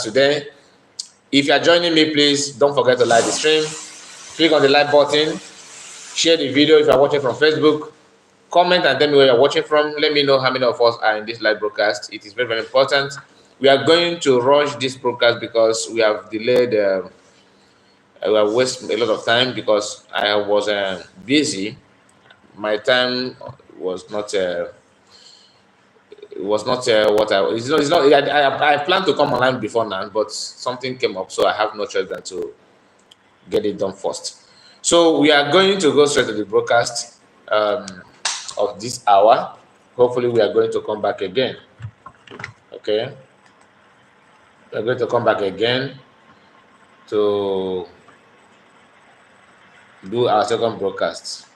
today. If you are joining me, please don't forget to like the stream. Click on the like button. Share the video if you are watching from Facebook. Comment and tell me where you're watching from. Let me know how many of us are in this live broadcast. It is very, very important. We are going to rush this broadcast because we have delayed. We have wasted a lot of time because I was busy. My time was not. It was not what I. It's not. I planned to come online before now, but something came up, so I have no choice than to get it done first. So we are going to go straight to the broadcast of this hour. Hopefully, we are going to come back again. Okay, we are going to come back again to do our second broadcast.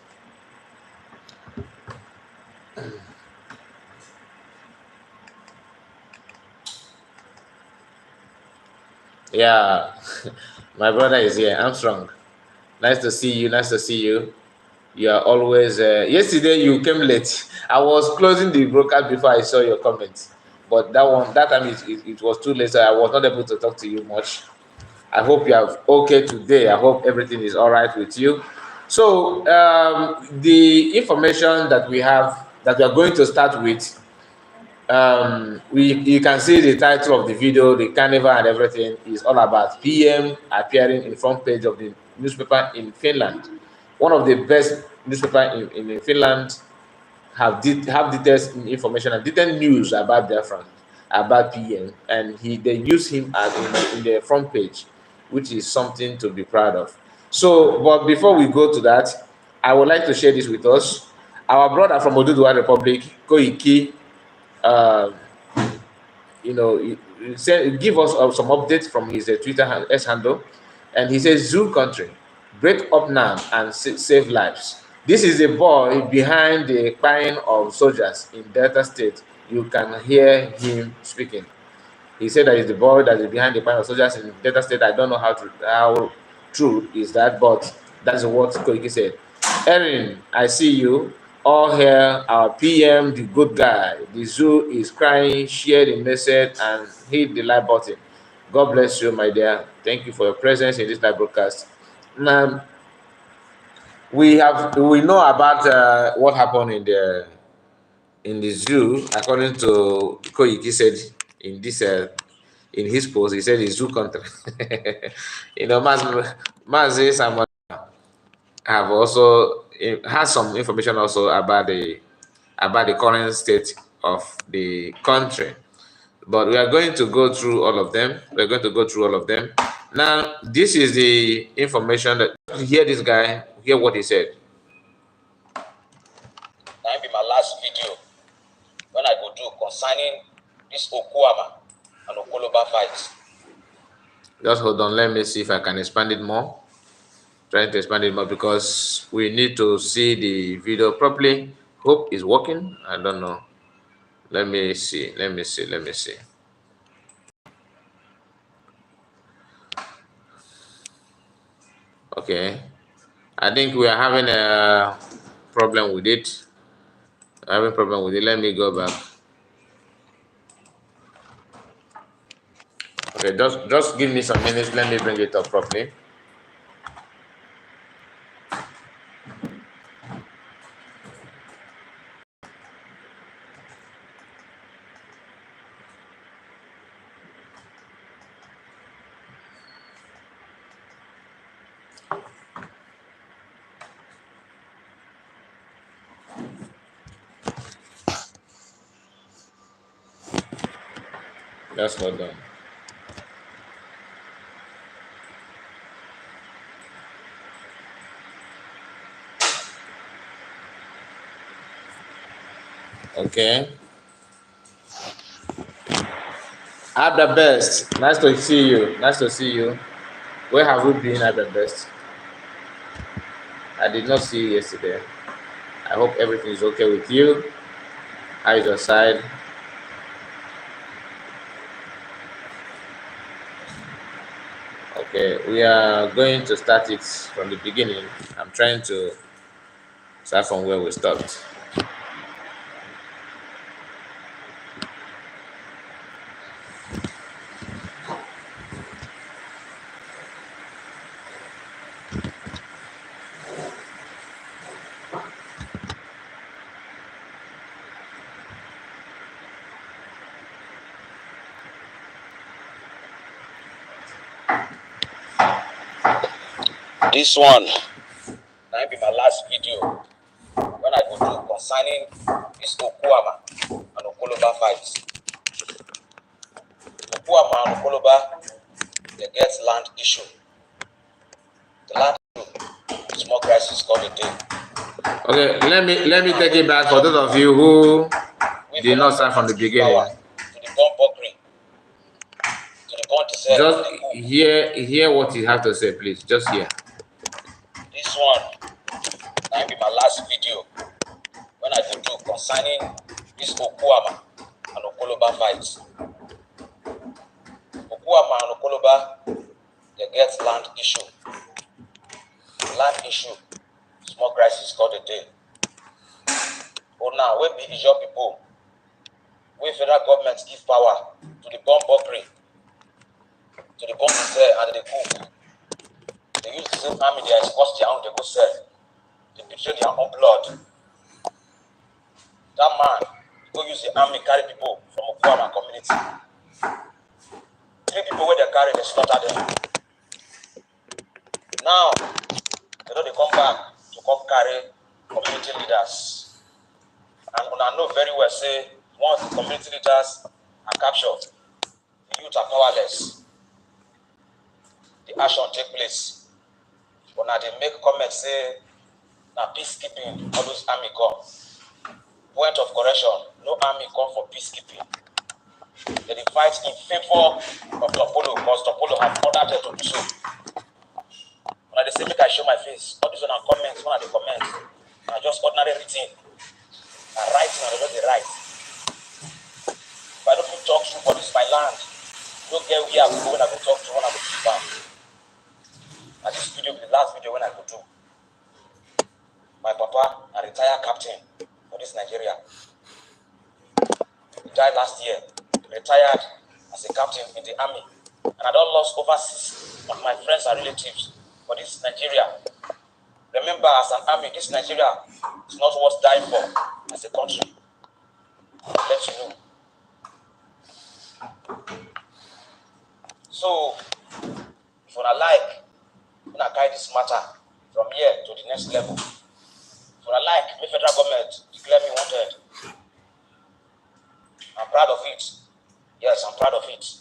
Yeah, my brother is here. Armstrong. Nice to see you. Nice to see you. You are always. Yesterday you came late. I was closing the broadcast before I saw your comment, but that time it was too late, so I was not able to talk to you much. I hope you are okay today. I hope everything is all right with you. So the information that we have that we are going to start with, you can see the title of the video, the carnival and everything is all about PM appearing in front page of the newspaper in Finland. One of the best newspaper in Finland have details information and detailed news about Biafran, about PM, and they use him as in the front page, which is something to be proud of. So, but before we go to that, I would like to share this with us. Our brother from Oduduwa Republic, Koiki, uh, give us some updates from his Twitter S handle, and he says, "Zoo country, break up now and save lives." This is a boy behind the crying of soldiers in Delta State. You can hear him speaking. He said that is the boy that is behind the crying of soldiers in Delta State. I don't know how true is that, but that's what Koiki said. Erin, I see you. All here, our PM, the good guy. The zoo is crying. Share the message and hit the like button. God bless you, my dear. Thank you for your presence in this live broadcast. Now, we know about what happened in the zoo. According to Koiki said in this in his post, he said the zoo country. Mazi Samuel have also has some information also about the current state of the country. But we are going to go through all of them. We're going to go through all of them. Now, this is the information that hear this guy, hear what he said. That be my last video when I go do concerning this Okuama and Okoloba fight. Just hold on, let me see if I can expand it more. Trying to expand it more because we need to see the video properly. Hope it's working. I don't know. Let me see. Okay. I think we are having a problem with it. Let me go back. Okay, just give me some minutes. Let me bring it up properly. Just hold on. Okay. At the best. Nice to see you. Where have you been at the best? I did not see you yesterday. I hope everything is okay with you. How is your side? Okay, we are going to start it from the beginning. I'm trying to start from where we stopped. This one now be my last video when I go do concerning this Okuama and Okoloba fight. Okuama and Okoloba, they get land issue. The land issue, small crisis called a day. Okay, let me take it back for those of you who did not start from the beginning. To the bomb buckring, to the bomb desert. Just hear what you have to say, please. Just hear. This one now be my last video when I go do concerning this Okuama and Okoloba fight. Okuama and Okoloba, they get land issue. Land issue, small crisis called a day. But now, when be Ijaw people, when federal government give power to the bomb buckring, to the bomb desert and the coup, they use the same army, they expose their own, they go sell. They betray their own blood. That man go use the army carry people from Okuama community. 3 people where they carry, they slaughter them. Now, they don't come back to come carry community leaders. And when I know very well, say, once the community leaders are captured, the youth are powerless. The action take place. When I they make comments, say, now peacekeeping, all those army come. Point of correction, no army come for peacekeeping. They fight in favor of Topolo, because Topolo have ordered them to do so. When they say, make I show my face, all these are comments, when I they comment, I just ordinary written. I write, and I just write. If I don't talk to for this my land, don't get where I go when I go talk to when I go to back. And this video will be the last video when I go do. My papa, a retired captain for this Nigeria. He died last year, retired as a captain in the army. And I don't lost over 6 of my friends and relatives for this Nigeria. Remember, as an army, this Nigeria is not worth dying for as a country. I'll let you know. So, if you like, when I carry this matter from here to the next level, if you like, the federal government declare me wanted. I'm proud of it. Yes, I'm proud of it.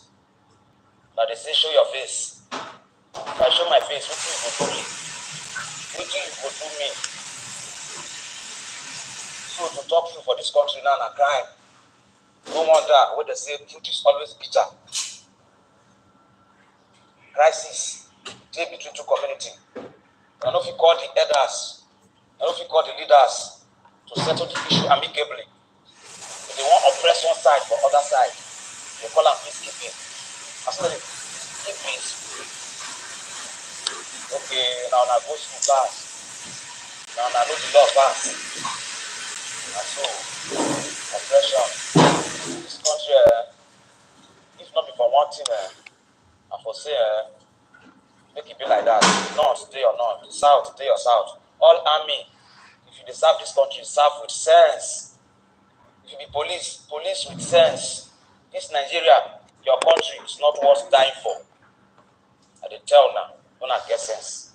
Now they say, show your face. If I show my face, what do you go do me? What do you go do me? So to talk to for this country now, and crime. No wonder when they say truth is always bitter. Crisis, day between 2 communities. I don't know if you call the elders, I don't know if you call the leaders to settle the issue amicably. If they want to oppress one side for other side, they call them peacekeeping. As well as keep peace. Okay, now I go school class. Now I know the law pass. And so, oppression. This country, if not before one thing, I for say, make it be like that. North, stay or north. South, stay or south. All army, if you serve this country, serve with sense. If you be police, police with sense. This Nigeria, your country is not worth dying for. I dey tell now, don't get sense.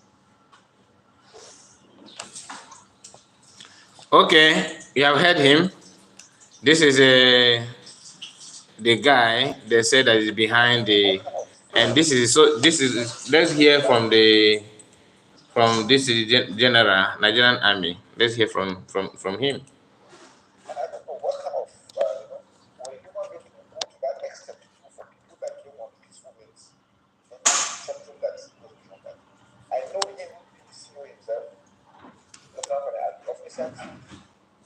Okay, you have heard him. This is the guy they said that is behind the, and this is let's hear from this is the general Nigerian army. Let's hear from him. And I don't know what kind of, for a human being to go to that extent for people that came on peaceful ways, and something that goes beyond that. I know him, the CEO himself, Lieutenant for the Army officers,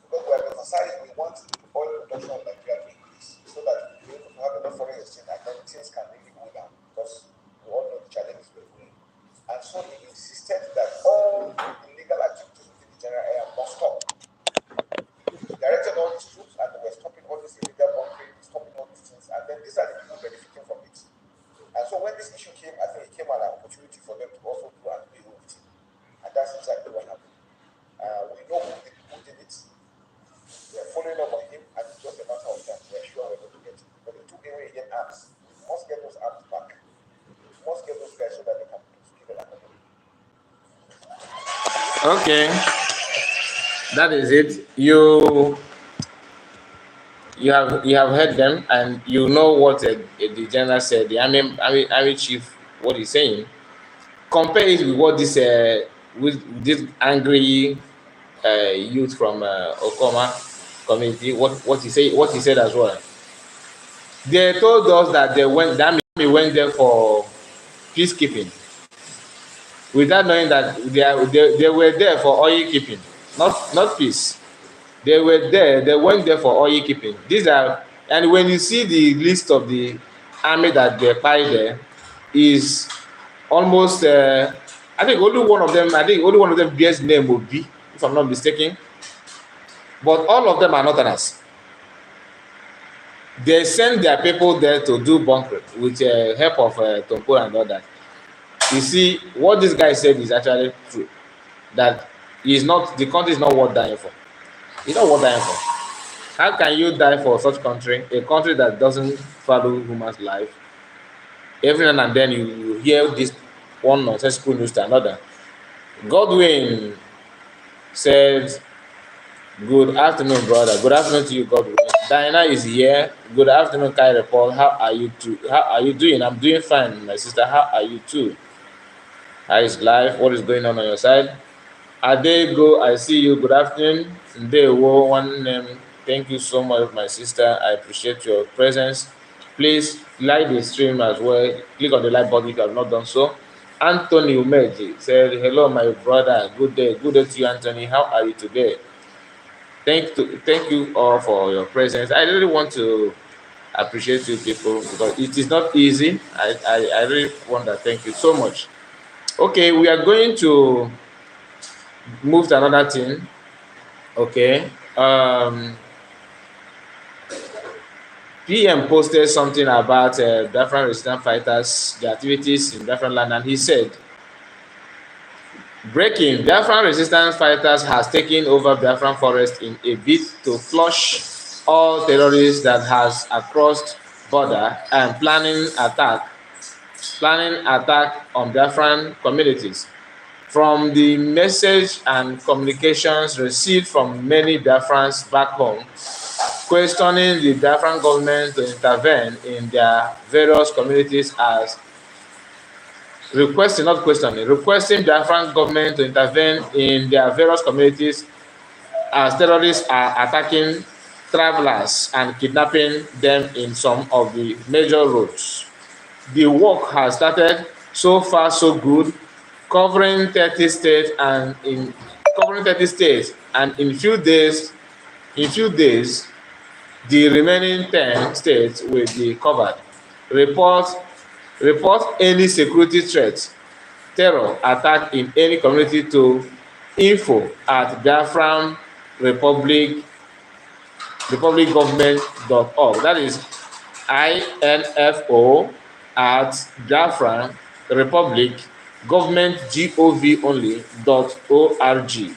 because we have emphasized we want the oil production of Nigeria to increase so that we're able to have enough foreign exchange and then things can really go down because we all know the challenges we're going. And so he insisted that all illegal activities within the general area must stop. Directed all these troops and they were stopping all this illegal bunkering, stopping all these things, and then these are the people benefiting from it. And so when this issue came, I think it came as an opportunity for them to also do and play with it. And that's exactly what happened. We know who did it. We are following up on him, and it's just a matter of time. We are sure we're going to get it. But they took away again arms. We must get those arms back. We must get those guys so that they can give it another. Okay, that is it. You have heard them, and you know what the general said. The army chief, what he's saying. Compare it with what this with this angry youth from Okoma community. What he said as well. They told us that the army went there for peacekeeping, without knowing that they were there for oil keeping, not peace. They were there. They went there for oil keeping. These are, and when you see the list of the army that they buy there, is almost. I think only one of them bears name Obi, if I'm not mistaken. But all of them are northerners. They send their people there to do bunkering with help of Tompo and all that. You see, what this guy said is actually true. That the country is not worth dying for. It's not worth dying for. How can you die for such country, a country that doesn't value human's life? Every now and then you hear this one nonsensical news to another. Godwin said, "Good afternoon, brother. Good afternoon to you, Godwin. Diana is here. Good afternoon, Kai Paul. How are you too? How are you doing? I'm doing fine, my sister. How are you too? How is life? What is going on your side? Adego, I see you. Good afternoon. Ndewo, one name. Thank you so much, my sister. I appreciate your presence. Please like the stream as well. Click on the like button if you have not done so. Anthony Umeji said, "Hello, my brother. Good day. Good day to you, Anthony. How are you today? Thank you all for your presence. I really want to appreciate you people because it is not easy. I really want to thank you so much. Okay, we are going to move to another thing. Okay. PM posted something about Biafran resistance fighters, the activities in Biafran land, and he said, breaking, Biafran resistance fighters has taken over Biafran forest in a bid to flush all terrorists that has across border and planning attack on Biafran communities. From the message and communications received from many Biafrans back home, questioning the Biafran government to intervene in their various communities as requesting Biafran government to intervene in their various communities as terrorists are attacking travelers and kidnapping them in some of the major roads. The work has started. So far so good, covering 30 states and in few days the remaining 10 states will be covered. Report report any security threat, terror attack in any community to info@biafran republic republicgovernment.org. That is info@biafran republic government only.org.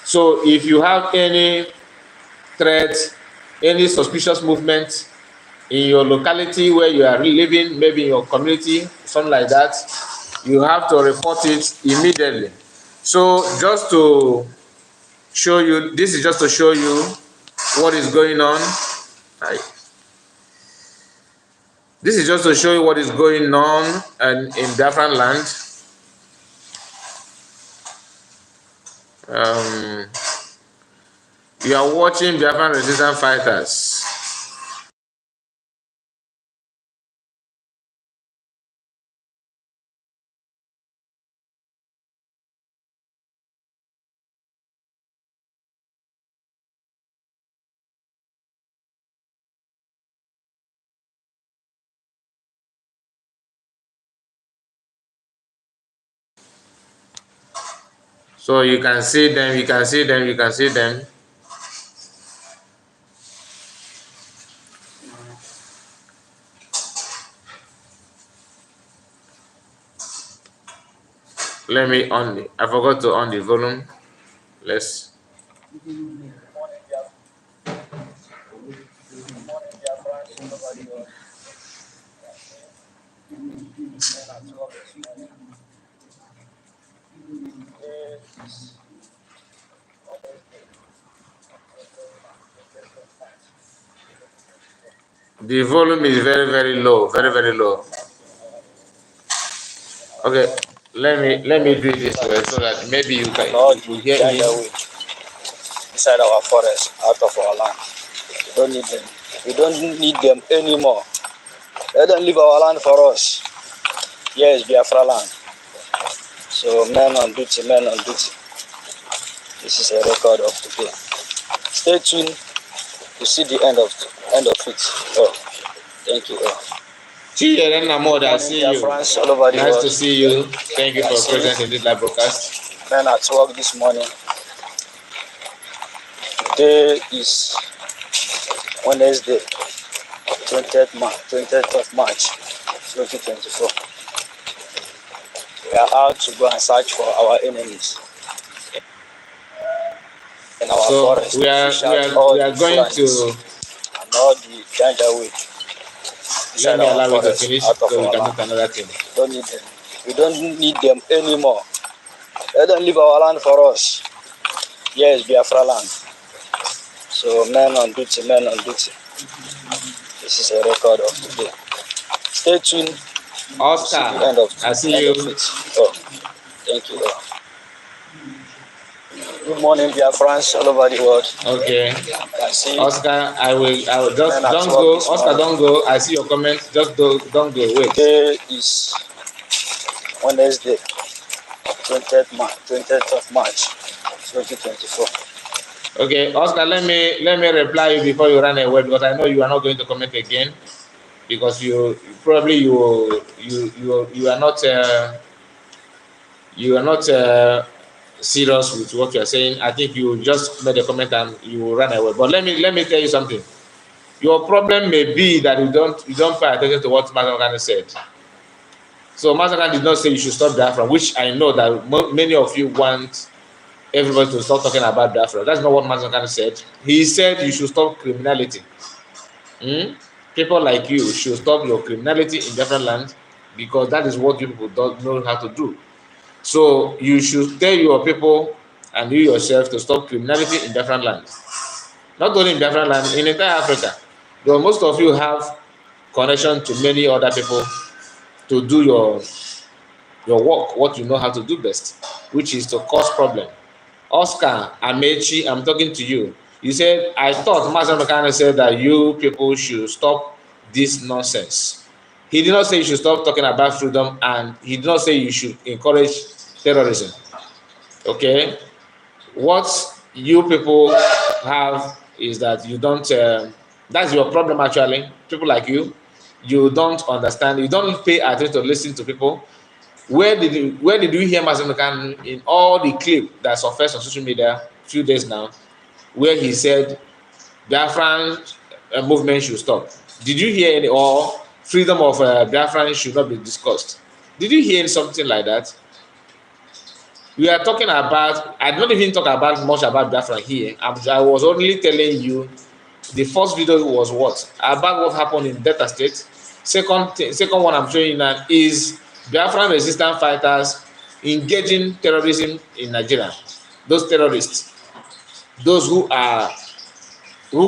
So if you have any threat, any suspicious movement in your locality where you are living, maybe in your community, something like that, you have to report it immediately. So just to show you, this is just to show you what is going on. This is just to show you what is going on and in Biafran land. Um, you are watching Biafran resistance fighters. So you can see them, you can see them, you can see them. Let me on the, I forgot to on the volume. Let's The volume is very, very low. Very, very low. Okay, let me do it this way so that maybe you can Lord, you hear guide me. the way inside our forest, out of our land. We don't need them. We don't need them anymore. Let them leave our land for us. Here is Biafra land. So men on duty, men on duty. This is a record of today. Stay tuned to see the end of it. Oh, thank you. See you then, Namod. I see you. Friends all over the Nice world. to see you. Thank you for your presence in this live broadcast. Men at work this morning. Today is Wednesday, 20th of March, 2024. We are out to go and search for our enemies in our So forest. we are going to. And all the danger way. Let me allow you to finish so we can move to another thing. Don't need them. We don't need them anymore. Let them leave our land for us. Here is Biafra land. So men on duty, men on duty. This is a record of today. Stay tuned. Oscar, I see you. Oh, thank you. Good morning, Biafrans all over the world. Okay. Oscar, I will just don't go. Oscar, don't go. I see your comments. Just don't go. Wait. Today is Wednesday, 20th of March, 2024. Okay, Oscar, let me reply you before you run away because I know you are not going to comment again because you are not serious with what you are saying. I think you just made a comment and you ran away. But let me tell you something. Your problem may be that you don't pay attention to what Mazakan said. So Mazakan did not say you should stop Biafra, which I know that many of you want everybody to stop talking about Biafra. That's not what Mazakan said. He said you should stop criminality. People like you should stop your criminality in different lands because that is what you people don't know how to do. So you should tell your people and you yourself to stop criminality in different lands. Not only in different lands, in entire Africa. Because most of you have connection to many other people to do your work, what you know how to do best, which is to cause problem. Oscar Amechi, I'm talking to you. You said, I thought Master Makana said that you people should stop this nonsense. He did not say you should stop talking about freedom, and he did not say you should encourage terrorism. Okay? What you people have is that you don't, that's your problem actually. People like you don't understand, you don't pay attention to listen to people. Where did you hear Master Makana in all the clip that surfaced on social media a few days now, where he said Biafran movement should stop? Did you hear any, or freedom of Biafran should not be discussed? Did you hear something like that? We are talking about, I don't even talk about much about Biafran here. I was only telling you the first video was what? About what happened in Delta State. Second one I'm showing you now is Biafran resistance fighters engaging terrorism in Nigeria. Those terrorists, those who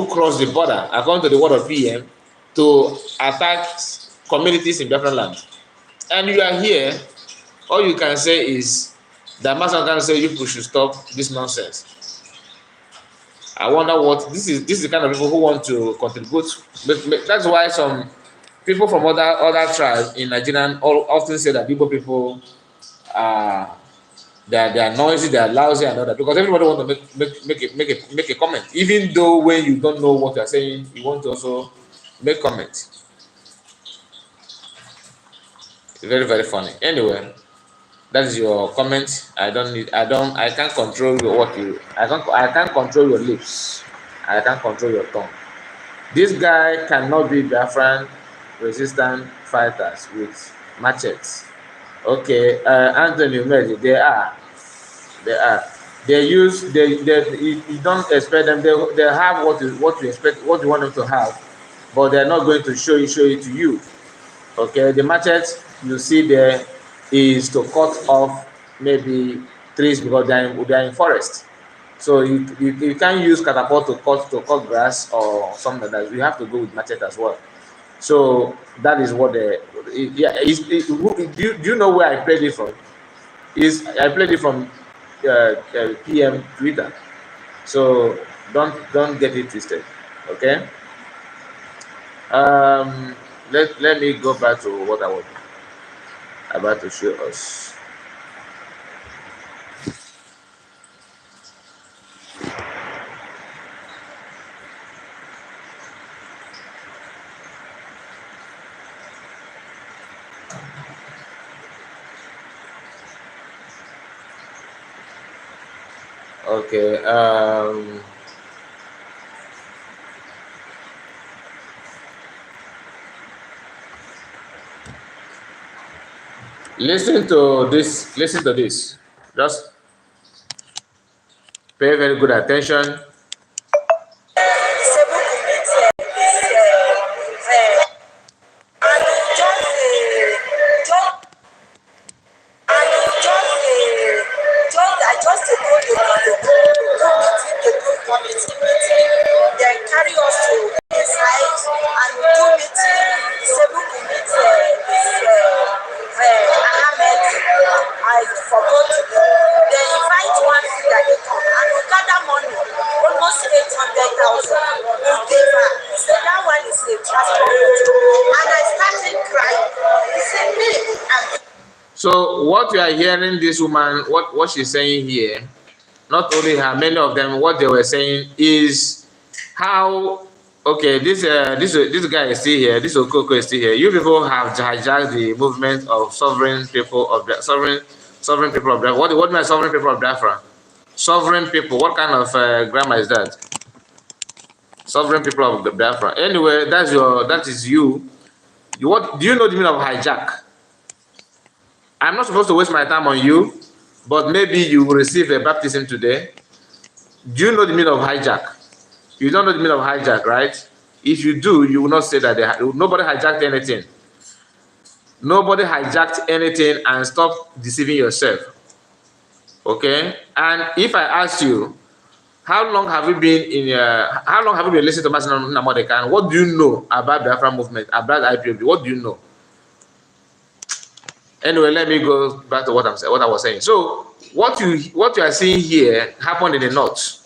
cross the border, according to the word of PM, to attack communities in Biafran land. And you are here, all you can say is that Master can say you people should stop this nonsense. I wonder what this is the kind of people who want to contribute. That's why some people from other tribes in Nigeria often say that Igbo people they are noisy, they are lousy, and all that, because everybody want to make a comment, even though when you don't know what you are saying, you want to also make comments. Very, very funny. Anyway, that is your comment. I can't control I can't control your lips. I can't control your tongue. This guy cannot be Biafran resistant fighters with machetes. Okay, Anthony Umeji, they are. You don't expect them. They have what you expect, what you want them to have, but they're not going to show it to you. Okay, the machete you see there is to cut off maybe trees because they are in forest. So you can't use catapult to cut grass or something like that. You have to go with machete as well. So that is what do you know where I played it from? I played it from PM Twitter. So don't get it twisted. Okay. Um, let me go back to what I was about to show us. Okay. Listen to this. Listen to this. Just pay very good attention. Then carry us to the site and do meeting. Disabled to meet Ahmed. I forgot to know. They invite one that they come and we gather money, almost 800,000. We gave her. So that one is a transport. And I started crying. He said, me, So what you are hearing, this woman, what she's saying here, not only her, many of them, what they were saying is how, okay, this guy is still here, this Okoko is still here. You people have hijacked the movement of sovereign people of sovereign people of Biafra. What means sovereign people of Biafra? Sovereign people. What kind of grammar is that? Sovereign people of the Biafra. Anyway, that is you. What do you know the meaning of hijack? I'm not supposed to waste my time on you, but maybe you will receive a baptism today. Do you know the meaning of hijack? You don't know the meaning of hijack, right? If you do, you will not say that nobody hijacked anything. Nobody hijacked anything, and stop deceiving yourself. Okay? And if I ask you, how long have you been listening to Master Namodekan? What do you know about the Biafra movement, about IPOB? What do you know? Anyway, let me go back to what I was saying. So what you are seeing here happened in the north.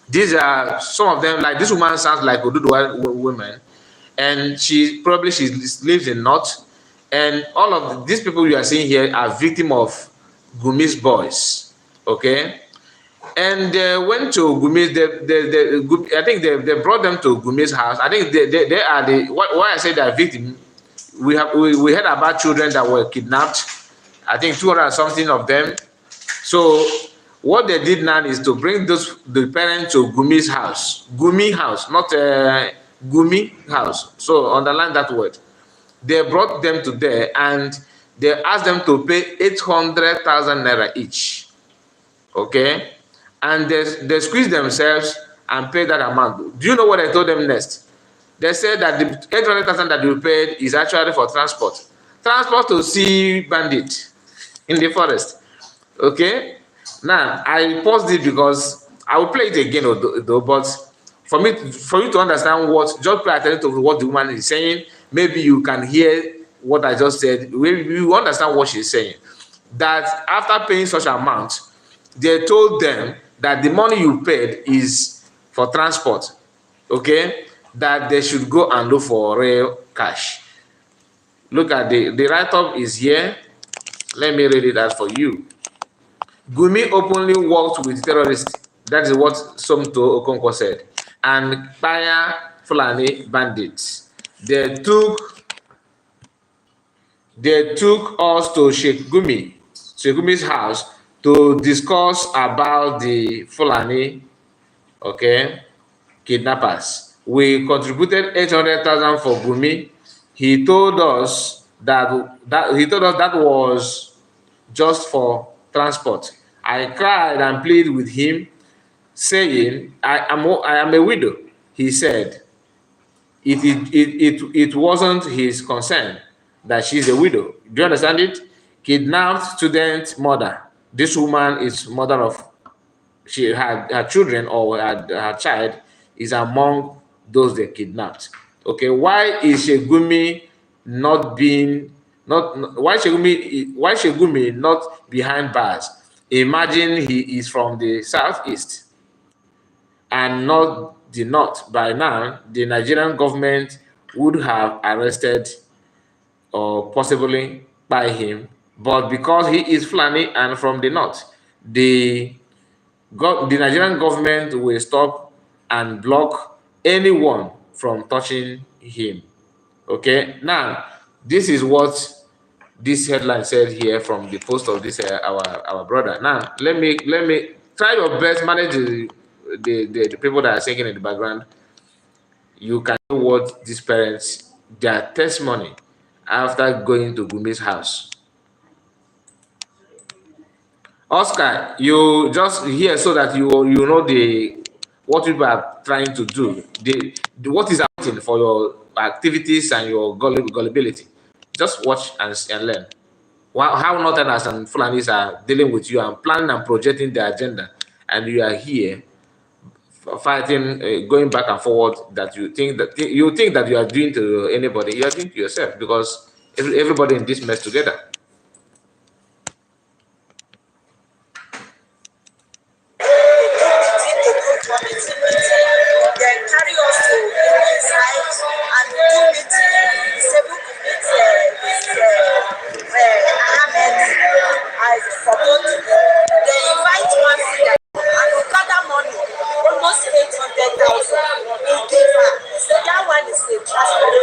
These are some of them. Like this woman sounds like Oduduwa woman, and she lives in north. And all of these people you are seeing here are victims of Gumi's boys. Okay, and they went to Gumi's. I think they brought them to Gumi's house. I think they are the why I say they are victims. We heard about children that were kidnapped. I think 200 and something of them. So what they did now is to bring the parents to Gumi's house. Gumi house, not Gumi house. So underline that word. They brought them to there and they asked them to pay 800,000 naira each. Okay, and they squeezed themselves and paid that amount. Do you know what I told them next? They said that the 800,000 that you paid is actually for transport. Transport to see bandit in the forest. Okay? Now, I paused it because I will play it again, though, but for you to understand just pay attention to what the woman is saying. Maybe you can hear what I just said. Maybe you understand what she's saying. That after paying such amount, they told them that the money you paid is for transport. Okay? That they should go and look for real cash. Look at the write-up is here. Let me read it out for you. Gumi openly worked with terrorists. That is what Somto Okonkwo said. And Kpaya Fulani bandits. They took us to Sheikh Gumi's house to discuss about the Fulani, okay, kidnappers. We contributed 800,000 for Gumi. He told us that was just for transport. I cried and pleaded with him, saying, I am a widow. He said, it wasn't his concern that she's a widow. Do you understand it? Kidnapped student mother. This woman is mother of, her children or her child is among those they kidnapped. Okay, why is Shegumi not being not why Shegumi not behind bars? Imagine he is from the southeast and not the north. By now, the Nigerian government would have arrested or possibly by him, but because he is Fulani and from the north, the the Nigerian government will stop and block anyone from touching him. Okay, now this is what this headline said here from the post of this our brother. Now let me try your best manage the people that are singing in the background. You can know what these parents their testimony after going to Gumi's house. Oscar, you just here so that you know the what people are trying to do. The what is happening for your activities and your gullibility. Just watch and learn. How Northerners and Fulanis are dealing with you and planning and projecting their agenda, and you are here fighting, going back and forward. That you think that you are doing to anybody, you are doing to yourself because everybody in this mess together. Then carry us to his house and do meeting. Say we could meet Ahmed. I forgot to go. They invite one singer and we gather money, almost 800,000. We give her. So that one is a transport.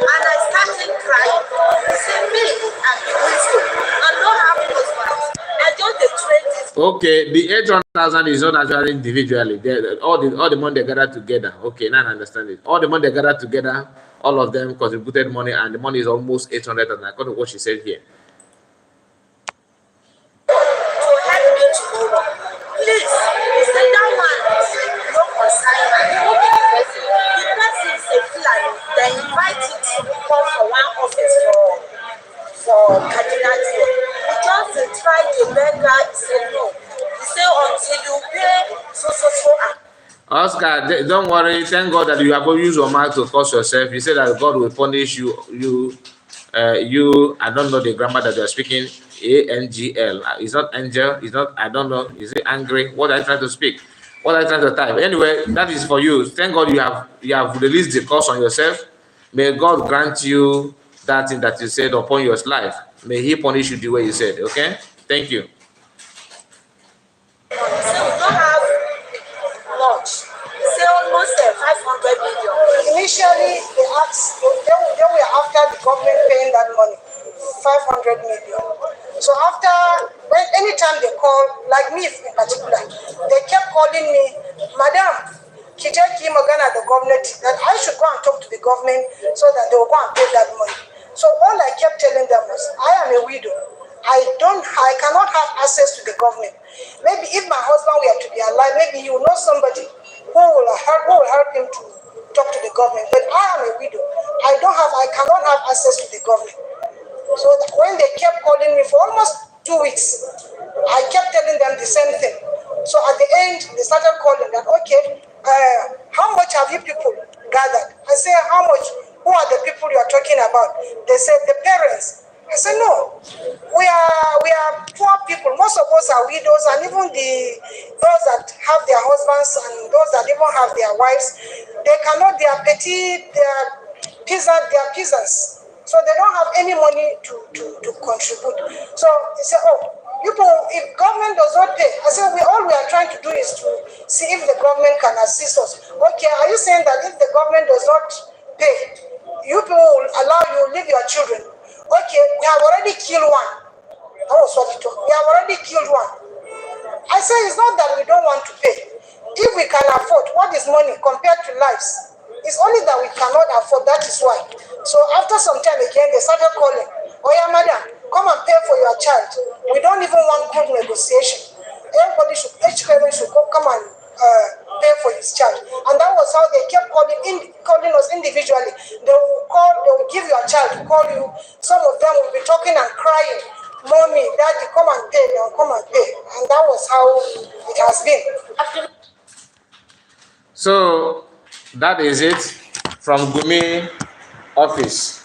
And I started crying. He said, me, I'm the wisdom. I don't have husband. I don't the trade this. Okay, the 800,000 is not actually individually. All the money they gathered together. Okay, now I understand it. All the money they gathered together, all of them contributed money, and the money is almost 800,000. According to what she said here. To help me tomorrow. Please, he said that one no concern. Who be the person? The person is a Fulani. They invite him to come for one office for cardinal. We just try to beg her. He said no. He said until you pay so. Oscar, don't worry. Thank God that you have use your mouth to curse yourself. You said that God will punish you. I don't know the grammar that you are speaking. ANGL. It's not angel. It's not. I don't know. Is it angry? What are you trying to speak? What are you trying to type? Anyway, that is for you. Thank God you have released the curse on yourself. May God grant you that thing that you said upon your life. May He punish you the way you said. Okay. Thank you. So we don't have much. Say almost 500 million. Initially, they asked, they were after the government paying that money, 500 million. So after, anytime they call, like me in particular, they kept calling me, Madam, Kijaki Magana, the government, that I should go and talk to the government so that they will go and pay that money. So all I kept telling them was, I am a widow. I cannot have access to the government. Maybe if my husband were to be alive, maybe you know somebody who will help him to talk to the government. But I am a widow. I cannot have access to the government. So when they kept calling me for almost 2 weeks, I kept telling them the same thing. So at the end, they started calling that, okay, how much have you people gathered? I say, how much? Who are the people you are talking about? They said, the parents. I said, no, we are poor people. Most of us are widows, and even those that have their husbands and those that even have their wives, they cannot, they are petty, they are peasants. So they don't have any money to contribute. So he said, oh, if government does not pay, I said, all we are trying to do is to see if the government can assist us. Okay, are you saying that if the government does not pay, you people will allow you to leave your children? Okay, we have already killed one. That was what he told me. We have already killed one. I said, it's not that we don't want to pay. If we can afford, what is money compared to lives? It's only that we cannot afford, that is why. So after some time again, they started calling. Oh yeah, madam, come and pay for your child. We don't even want good negotiation. Each parent should come and pay for his child. And that was how they kept calling us individually. They will give your child to call you. Some of them will be talking and crying. Mommy, daddy, come and pay. They'll come and pay. And that was how it has been. So that is it from Gumi office.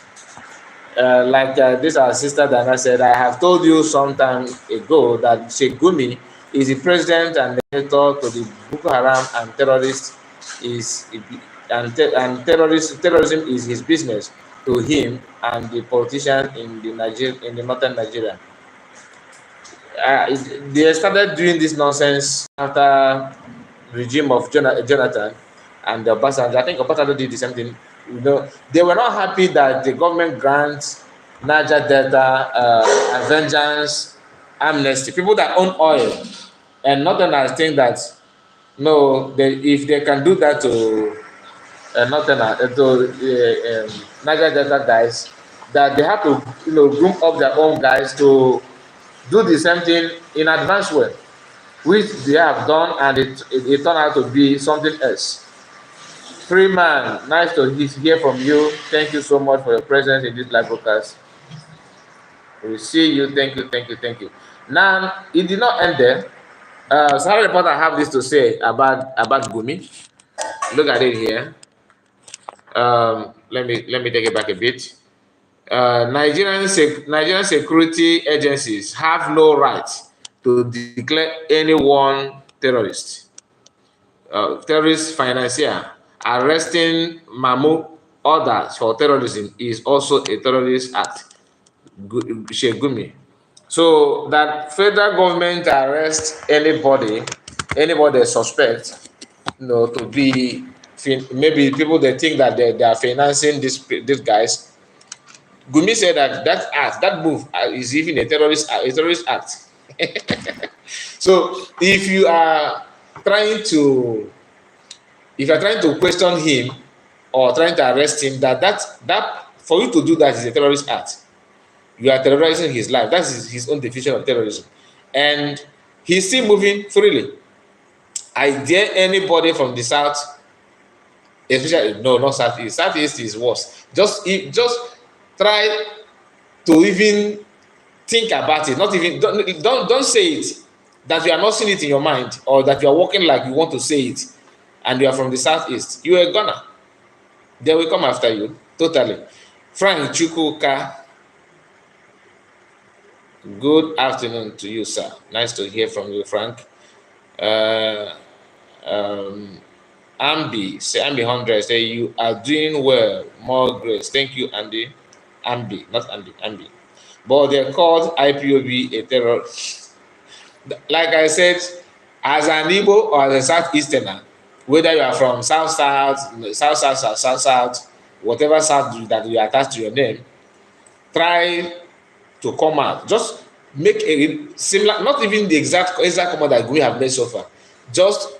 This our sister Dana said, I have told you some time ago that Sheikh Gumi is the president and editor to the Boko Haram and terrorists is terrorism is his business to him and the politician in the northern Nigeria. They started doing this nonsense after regime of Jonathan and Obasanjo. I think Obasanjo did the same thing. You know, they were not happy that the government grants Niger Delta and vengeance amnesty. People that own oil and Northerners think that no, if they can do that to Niger Delta guys, that they have to groom up their own guys to do the same thing in advanced way, which they have done, and it turned out to be something else. Freeman, nice to hear from you. Thank you so much for your presence in this live broadcast. We see you. Thank you, thank you, thank you. Now, it did not end there. Sarah Reporter have this to say about Gumi. Look at it here. Let me take it back a bit. Nigerian security agencies have no right to declare anyone terrorist. Terrorist financier arresting Mahmoud others for terrorism is also a terrorist act. Sheikh Gumi. So that federal government arrest anybody suspect, to be maybe people they think that they are financing these guys. Gumi said that move is even a terrorist act. So if you are trying to question him or trying to arrest him, that for you to do that is a terrorist act. You are terrorizing his life. That is his own definition of terrorism, and he's still moving freely. I dare anybody from the south, especially no, not southeast. Southeast is worse. Just try to even think about it. Not even don't say it that you are not seeing it in your mind, or that you are walking like you want to say it, and you are from the southeast. You are a gunner. They will come after you totally. Frank Chukwuka, good afternoon to you, sir. Nice to hear from you, Frank. Ambi, say Ambi 100, say you are doing well. More grace. Thank you, Andy. Ambi, not Andy, Ambi. But they're called IPOB a terror. Like I said, as an Igbo or as a Southeasterner, whether you are from South, whatever South that you attach to your name, try to come out. Just make a similar, not even the exact comment that we have made so far. Just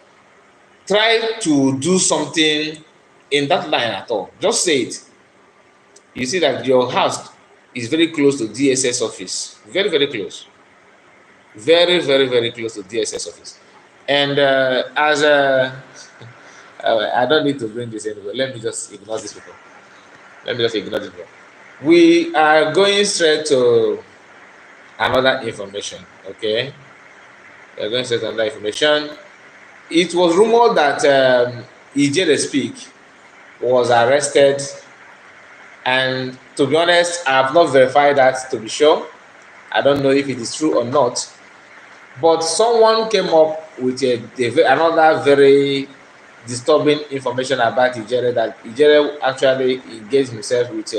try to do something in that line at all. Just say it. You see that your house is very close to DSS office. Very, very close. Very, very, very close to DSS office. And I don't need to bring this anywhere. Let me just ignore this people. We are going straight to another information. Okay. We are going straight to another information. It was rumored that Ijere Speak was arrested, and to be honest, I have not verified that to be sure. I don't know if it is true or not, but someone came up with another very disturbing information about Ijere, that Ijere actually engaged himself with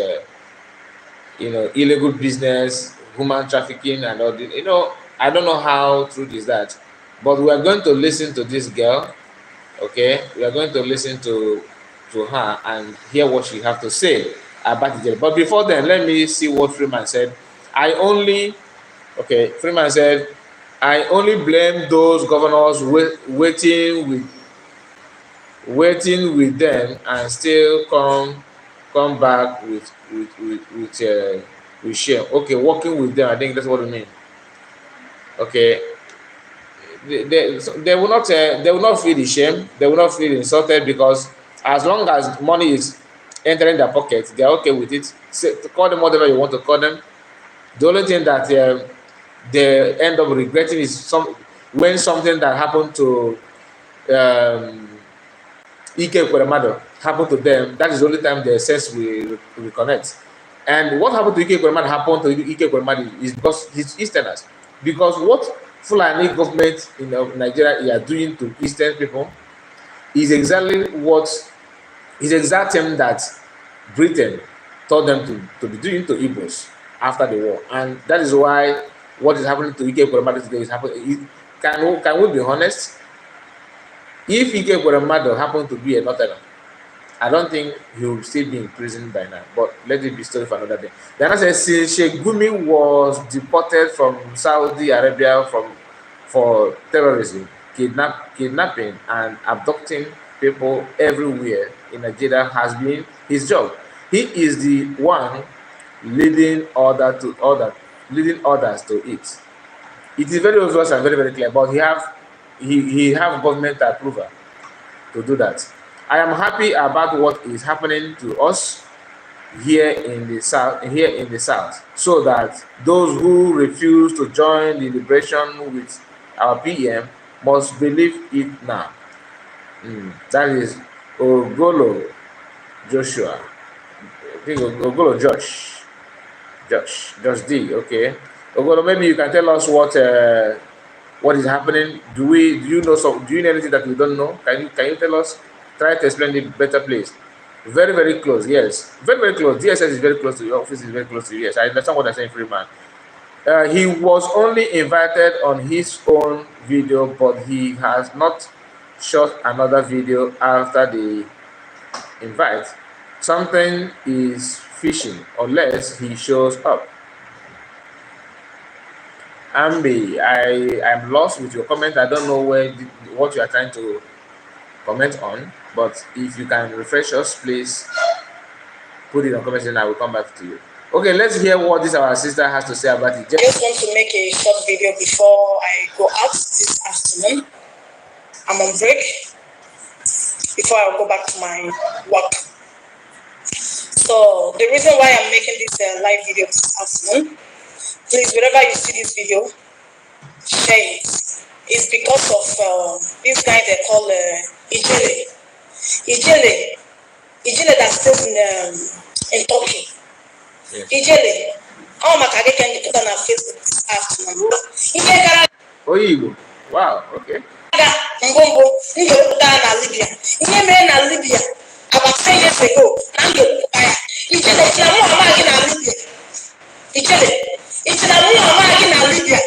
illegal business, human trafficking, and all this. I don't know how true is that. But we are going to listen to this girl, okay? We are going to listen to her and hear what she has to say about it. But before then, let me see what Freeman said. Freeman said, I only blame those governors waiting with them and still come back with shame. Okay, working with them, I think that's what I mean. Okay. They will not feel the shame. They will not feel insulted, because as long as money is entering their pocket, they are okay with it. Call them whatever you want to call them. The only thing that they end up regretting is when something that happened to Ike Kweremadu happened to them, that is the only time their sense will reconnect. And what happened to Ike Ekweremadu happened to Ike Ekweremadu is because he's Easterners. Because what Fulani government in Nigeria are doing to Eastern people is exactly what is the exact thing that Britain told them to be doing to Igbos after the war. And that is why what is happening to Ike Ekweremadu today is happening. Can we be honest? If Ike Ekweremadu happened to be a Northerner, I don't think he will still be in prison by now. But let it be story for another day. The answer says since Sheikh Gumi was deported from Saudi Arabia for terrorism, kidnapping, and abducting people everywhere in Nigeria has been his job. He is the one leading others to it. It is very obvious and very clear, but he have government approval to do that. I am happy about what is happening to us here in the south, so that those who refuse to join the liberation with our PM must believe it now. That is Ogolo Joshua. I think Ogolo Josh D. Okay, Ogolo, maybe you can tell us what is happening. Do you know anything that we don't know? Can you tell us? Try to explain it better, please. Very close. Yes, very close. DSS is very close to your office. Is very close to you. Yes, I understand what I'm saying, Freeman. He was only invited on his own video, but he has not shot another video after the invite. Something is fishing unless he shows up. Ambi, I'm lost with your comment. I don't know what you are trying to comment on, but if you can refresh us, please put it on comment and I will come back to you. Okay, let's hear what this our sister has to say about it. I just want to make a short video before I go out this afternoon. I'm on break before I go back to my work. So the reason why I'm making this live video this afternoon, please, wherever you see this video, share it. It's because of this guy they call Ijele that stays in Turkey. Yes. Ijele, how much I can put on our Facebook this afternoon? Oh, you. Wow. Okay. Ngombo, Libya. Libya about 10 years ago. Ijele, Libya. Libya.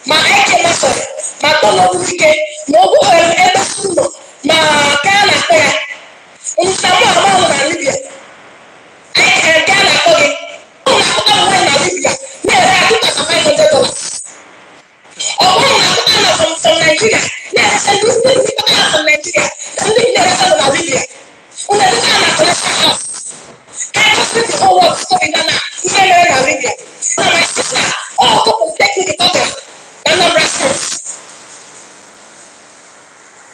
Ma eke masore, ma tono wike, ma ogu ebe suno, ma kana kaya. Unsamu amamu na Libya. Eke kana koge. Una na Libya. Nere akuta ka $500. From Nigeria. Nere send this from Nigeria. Nere send na Libya. Una kana kona house. I just need the whole world to stop in Ghana. Nere na Libya. My sister, couple take me the cover. And the rest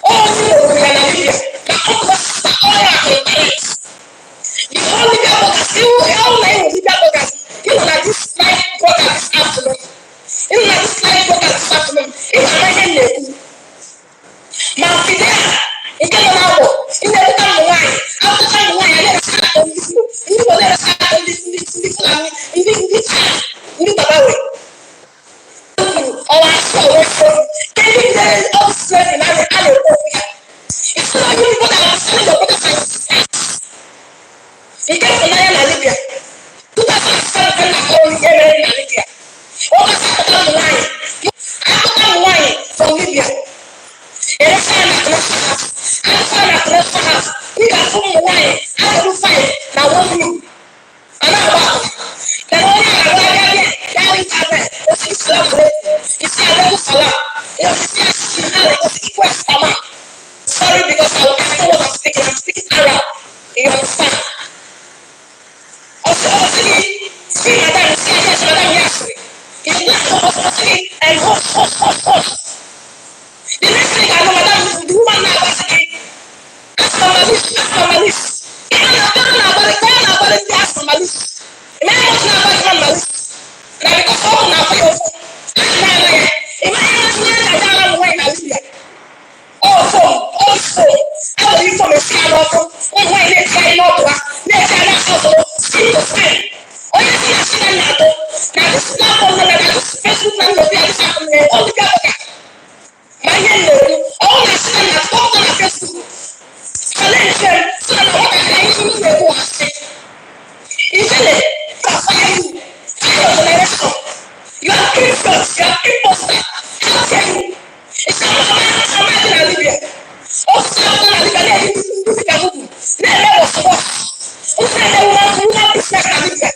all you we are Libya. The whole Libya brothers, all nine Libya brothers, you know that this life brothers this afternoon. You know that this life brothers this afternoon. It's already late. Mafia, you can't know. You never come wine. After time wine, I never start on this. You never start on this. In this. Our soul getting there is all strength and hallelujah. It's not only what I was telling your brothers and sisters. He came from Libya. 2007 and only in Libya. Over the wine. After wine from Libya. And it's not we got some wine. I will fight. Now one you. And I'm about. Then only I now it's happened. It's sorry because I know what I'm speaking. I'm speaking Arab. You understand? Also, speak madam, yes, madam, yes. It's not and host. The next thing I know, madam, is the woman now basically. Ask my list. Even I'm talking about it, ask my list. The man was not about my list. And I because all now for your phone. ọkụ ụmụ nwaanyị na-eti anyị n'ọdụ ha na-eti anyị ọzọ sin to sin onye si na sin na-atụ na dịsị platform na Facebook na nnọbi a dịsa ọdịbịa ụka ma ihe na-ekwu ọwụ na sin na-atụ ọkụ na Facebook challenge them so na nwatakịrị anyị ihe na-ekwu asị ijele ka fire you fire generation you are influence you are imposter how dare you it's not about na Libya ọsọ na Libya na-eji ndị ka ugwu na-eme ọsọgbọ ụzọ na-ewu nwa business na Libya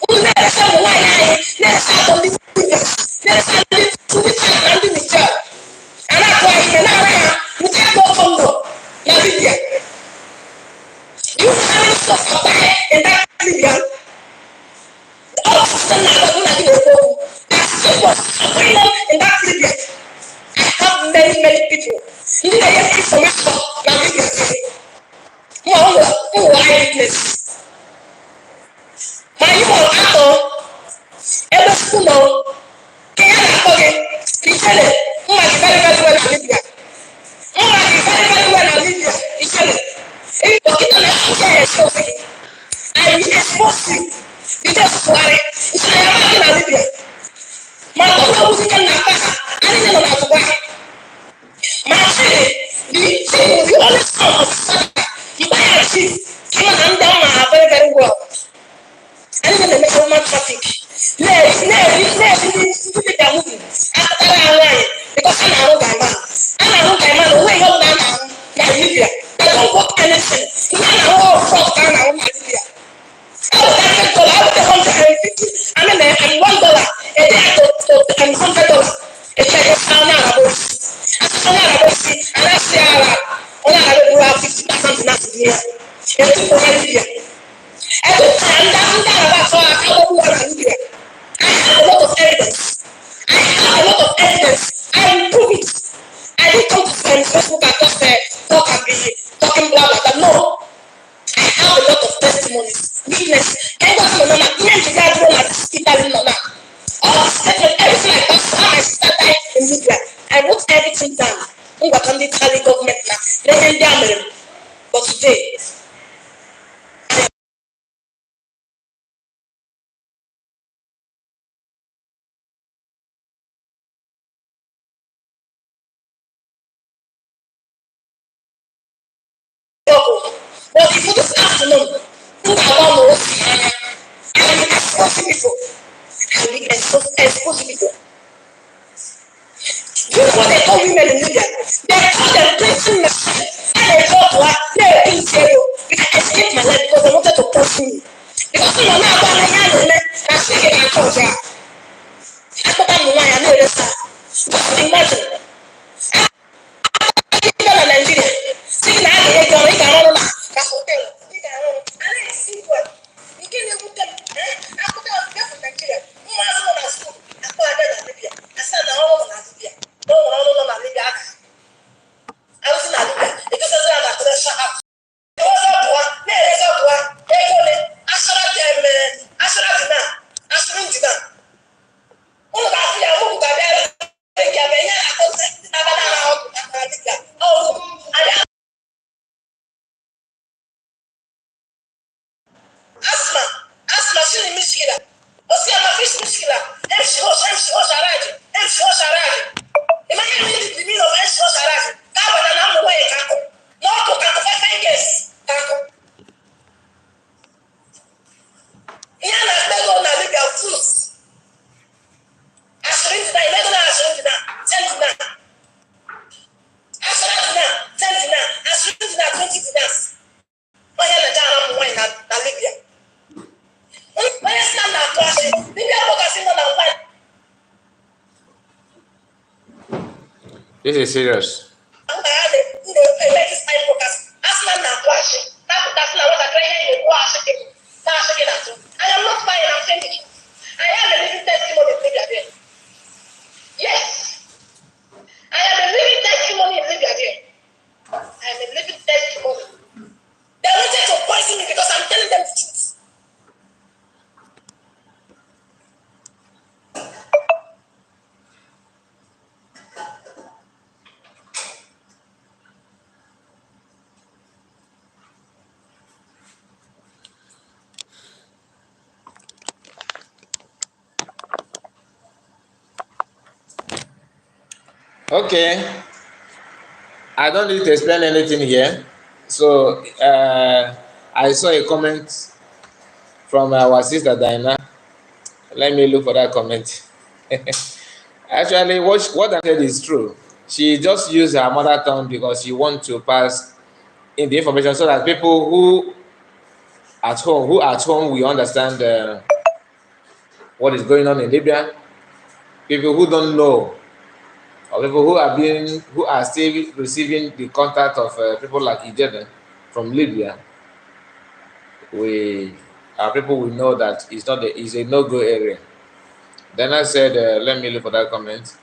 ụzọ na-eresa ụmụ nwaanyị anyị na-eresa atọ ndị Libya na-eresa ndị Tunisia na ndị Niger a na-akụ anyị ihe na-ara ha nke aka ọkọ ndụ na Libya you know how many stuff are there in that Libya all of us na agbago na ndị na-ekwu there's so much going on in that Libya I have many people ndị na-enye information na Libya ma ụmụ eyewitness ma ihe ọ atọ ebe sukwu nọ ka ya na-akpọ gị ijele mma gị very well na Libya mma gị very well na Libya ijele dọkịta na-ekwu ya esi ofe gị anyị expose you ije sụgharị ijele ya ma gị na Libya ma ọ bụ ozi ka na-akpa ha anyị nọ na azụgwa ha ma chiri the only son of Satan mbaya chief kama na ndị ama ha very well anyị na-eme human traffic na-eji ndị ka muvi akpatara ha nwaanyị because a na-ahụ gaiman onwe ihe ọbụla a na-ahụ na Libya they don't work anything ihe a na-ahụ ọfọt ka a na-ahụ na Libya $100 $150 I mean $1 a day to $100 a check is how na arabosi asana arabosi anasi ara ona arabosi 50,000 na Libya etu ko Libya etu anda araba so akabobu na Libya I have a lot of evidence I will prove it I didn't come to Facebook and just talk and be talking blah blah blah no I have a lot of testimonies witness everybody know na even the guy wey na Italy know na all statement everything I talk how my sister died in Libya I wrote everything down ngwaka ndị Italy government na ihe ndị a mere but today but if you this afternoon think about the osi anya I will expose people you know what they call women in Libya they call them prison machine and they talk to her they zero because I escaped my life because they wanted to pursue me because you know now about my hand and I see it and cause her I thought I'm the one I know this just imagine na Nigeria see na aga ego ị ga-arụ na ka hotel ị ga-arụ a na-esi igwe nke na-ewute akụkọ ọbịa Nigeria mma azụ na skuul akpọ abịa na Libya asa na ọrụ na Libya na ụlọ ọrụ nọ na Libya aka arụsị na Libya ekesasị ya na treasure house ọzọ bụwa na-erezi ọbụwa ego ole asara dị na asịrị ndị na ụlọ ga-afụ ya mụ ga-abịa Libya bụ ihe akọzi abana na ọgụ na Libya asma shini mishkila osia mafish mishkila emshi hosh araji imagine the meaning of emshi hosh araji kaba na namu wae kako noko 5 years kako yana lego na Libya fools ashirinti na 20 dinars onye na jara mu wine na Libya onye stand na class Libya focus no na wine This is serious. I am not buying, I'm saying it. I am a living testimony in Libya there. Yes. I am a living testimony in Libya there. I am a living testimony. They wanted to poison me because I'm telling them the truth. Okay, I don't need to explain anything here. So I saw a comment from our sister Diana. Let me look for that comment. Actually, what I said is true. She just used her mother tongue because she wants to pass in the information so that people who at home will understand what is going on in Libya. People who don't know, or people who are still receiving the contact of people like Ijeden from Libya, we our people will know that it's a no-go area. Then I said, let me look for that comment.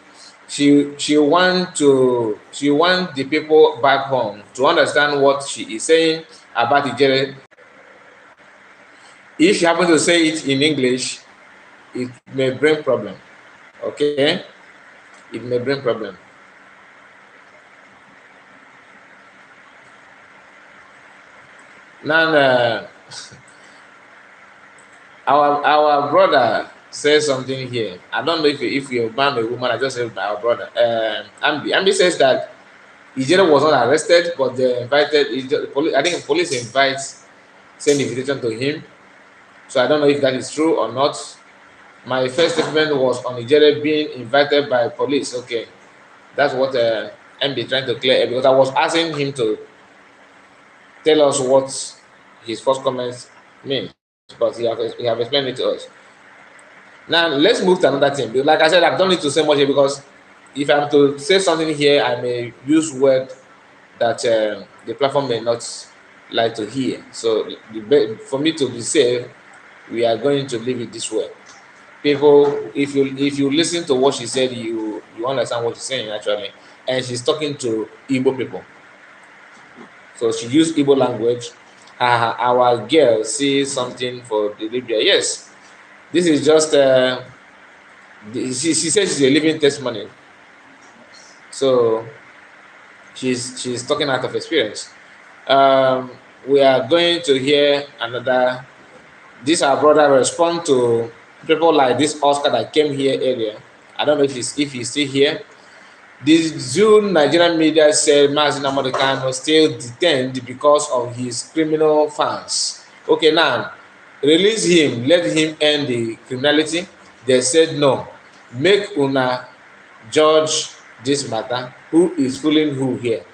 She want the people back home to understand what she is saying about Ijeden. If she happens to say it in English, it may bring problem. Okay, it may bring problem. Now, our brother says something here. I don't know if you're a man or a woman. I just said our brother. Ambi says that Ijero was not arrested, but they invited. I think police send invitation to him. So I don't know if that is true or not. My first statement was on Ijero being invited by police. Okay, that's what MB trying to clear because I was asking him to tell us what his first comments mean, but he have explained it to us. Now let's move to another thing. Like I said, I don't need to say much here because if I'm to say something here, I may use word that the platform may not like to hear. So for me to be safe, we are going to leave it this way. People, if you listen to what she said, you understand what she's saying actually, and she's talking to Igbo people. So she used Igbo language. Our girl sees something for the Libya. Yes, this is just she says she's a living testimony. So she's talking out of experience. We are going to hear another. This our brother respond to people like this Oscar that came here earlier. I don't know if he's still here. The Zoom Nigerian media said Mazin Amadokano still detained because of his criminal fans. Okay, now release him, let him end the criminality. They said no. Make una judge this matter. Who is fooling who here?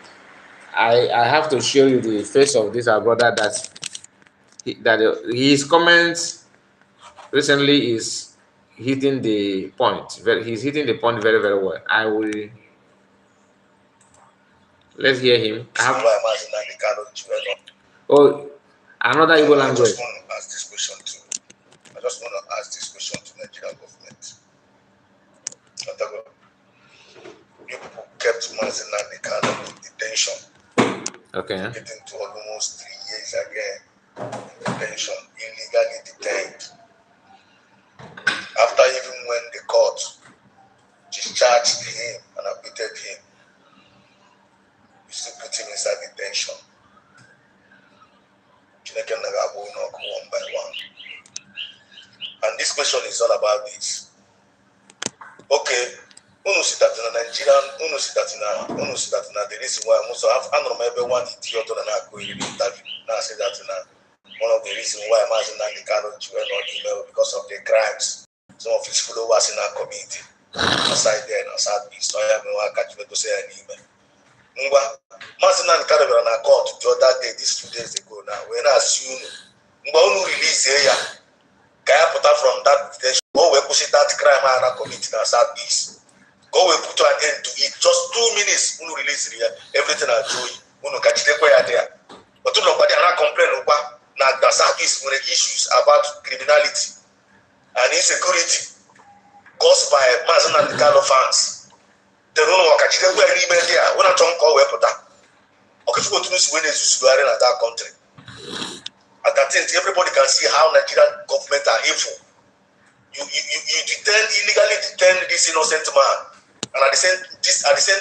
I have to show you the face of this our brother that his comments recently is hitting the point. He's hitting the point very very well. I will. Let's hear him. Oh, another Igbo language. I just want to ask this question to Nigerian government. You people kept Mazin Kano in detention. Okay. Getting to almost 3 years again in detention, illegally detained. After even when the court discharged him and acquitted him, you still put him inside detention. One by one. And this question is all about this. Okay, unu see that in Nigerian, unu see that in the reason why I'm also I don't remember one idiot on an interview. Now I say that one of the reasons why I'm asking that the cannot on email because of the crimes some of his followers in our community aside there and aside me. So I am catch me to say an email. Mazin and Carabera na court the other day, this 2 days ago now. When I assume unu release here, can I put out from that detention? Go we push that crime and community in Southeast. Go we put an end to it. Just 2 minutes, unu release here, everything I do, unu catch the way there. But nobody are not complaining about now the Southeast with issues about criminality and insecurity caused by Mazin and Carlo fans. They don't know what catch the way there. When I don't call we put that. Okay, if you go to this when it's in that country. At that time, everybody can see how Nigerian government are evil. You illegally detain this innocent man, and at the same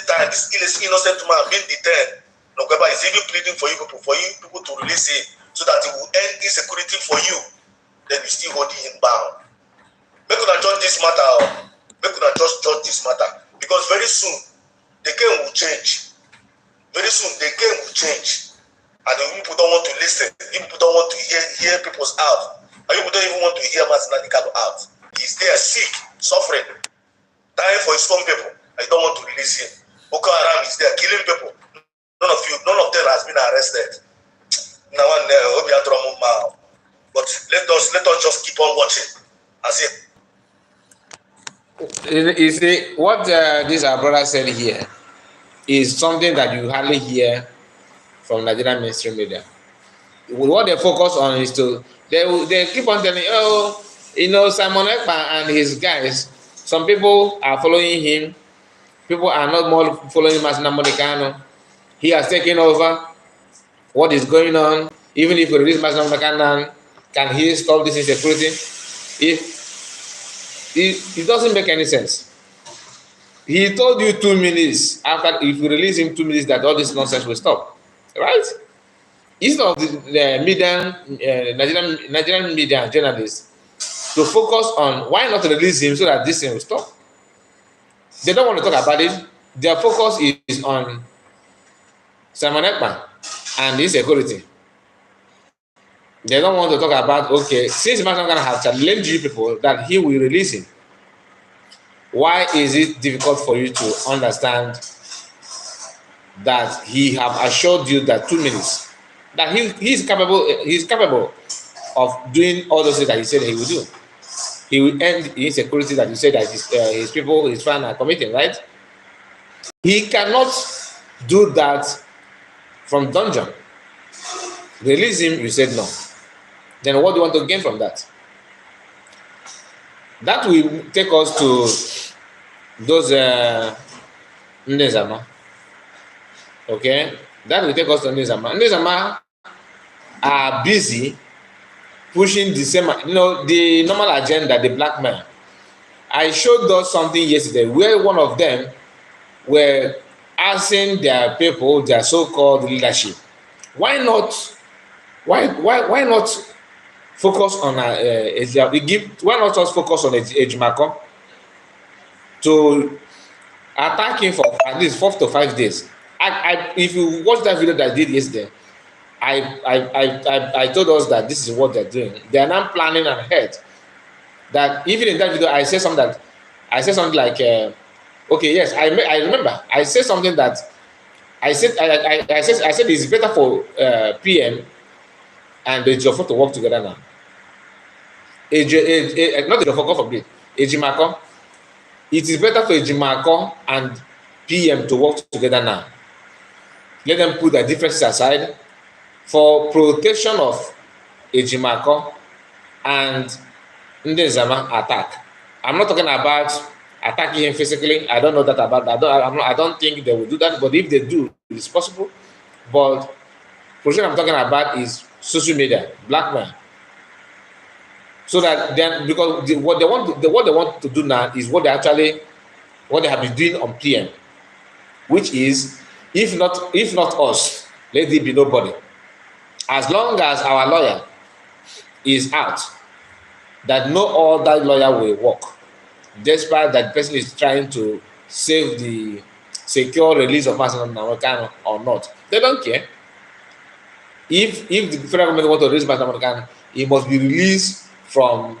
time, this innocent man being detained. Nogaba is even pleading for you people to release him so that it will end insecurity for you. Then you still holding him bound. Make una judge this matter. Make una just judge this matter because very soon the game will change. Very soon, the game will change. And the people don't want to listen. People don't want to hear people's out. And people don't even want to hear Masina Dikano out. He's there sick, suffering, dying for his own people. I don't want to release him. Boko Haram is there killing people. None of them has been arrested. Now, but let us just keep on watching. As it. You see, what this our brother said here is something that you hardly hear from Nigerian mainstream media. What they focus on is they keep on telling, oh, Simon Ekpa and his guys, some people are following him, people are not more following Masina Monikano. He has taken over. What is going on? Even if we release Masina Monikano, can he stop this insecurity? It doesn't make any sense. He told you 2 minutes after, if you release him 2 minutes, that all this nonsense will stop, right? Instead of the media, Nigerian media journalists to focus on why not release him so that this thing will stop. They don't want to talk about it. Their focus is on Simon Ekpa and insecurity. They don't want to talk about, okay, since Masina Monikano has challenged you people that he will release him, why is it difficult for you to understand that he have assured you that 2 minutes, that he's capable of doing all those things that he said he will do. He will end the insecurity that you said that his people, his fans are committing, right? He cannot do that from dungeon. Release him, you said no. Then what do you want to gain from that? That will take us to those Ndezama. Okay? That will take us to Ndezama. Ndezama are busy pushing the same, the normal agenda, the black man. I showed us something yesterday where one of them were asking their people, their so-called leadership, why not focus on why not just focus on Ejimako to attack him for at least 4 to 5 days. If you watch that video that I did yesterday, I told us that this is what they're doing. They are now planning ahead. That even in that video, I said something like, okay, yes, I remember. I said something that I said it's better for PM and the Jofo to work together now. Not the Jofo, God forbid, Ejimako. It is better for Ejimako and PM to work together now. Let them put their differences aside for protection of Ejimako and Ndezama attack. I'm not talking about attacking him physically. I don't know that about that. I don't think they will do that. But if they do, it's possible. But protection I'm talking about is social media, blackmail. So that then, because what they want to do now is what they have been doing on PM, which is if not us, let it be nobody. As long as our lawyer is out, that no other lawyer will work, despite that person is trying to save the secure release of Masina Monikano or not. They don't care. If the federal government want to release Masina Monikano, it must be released from.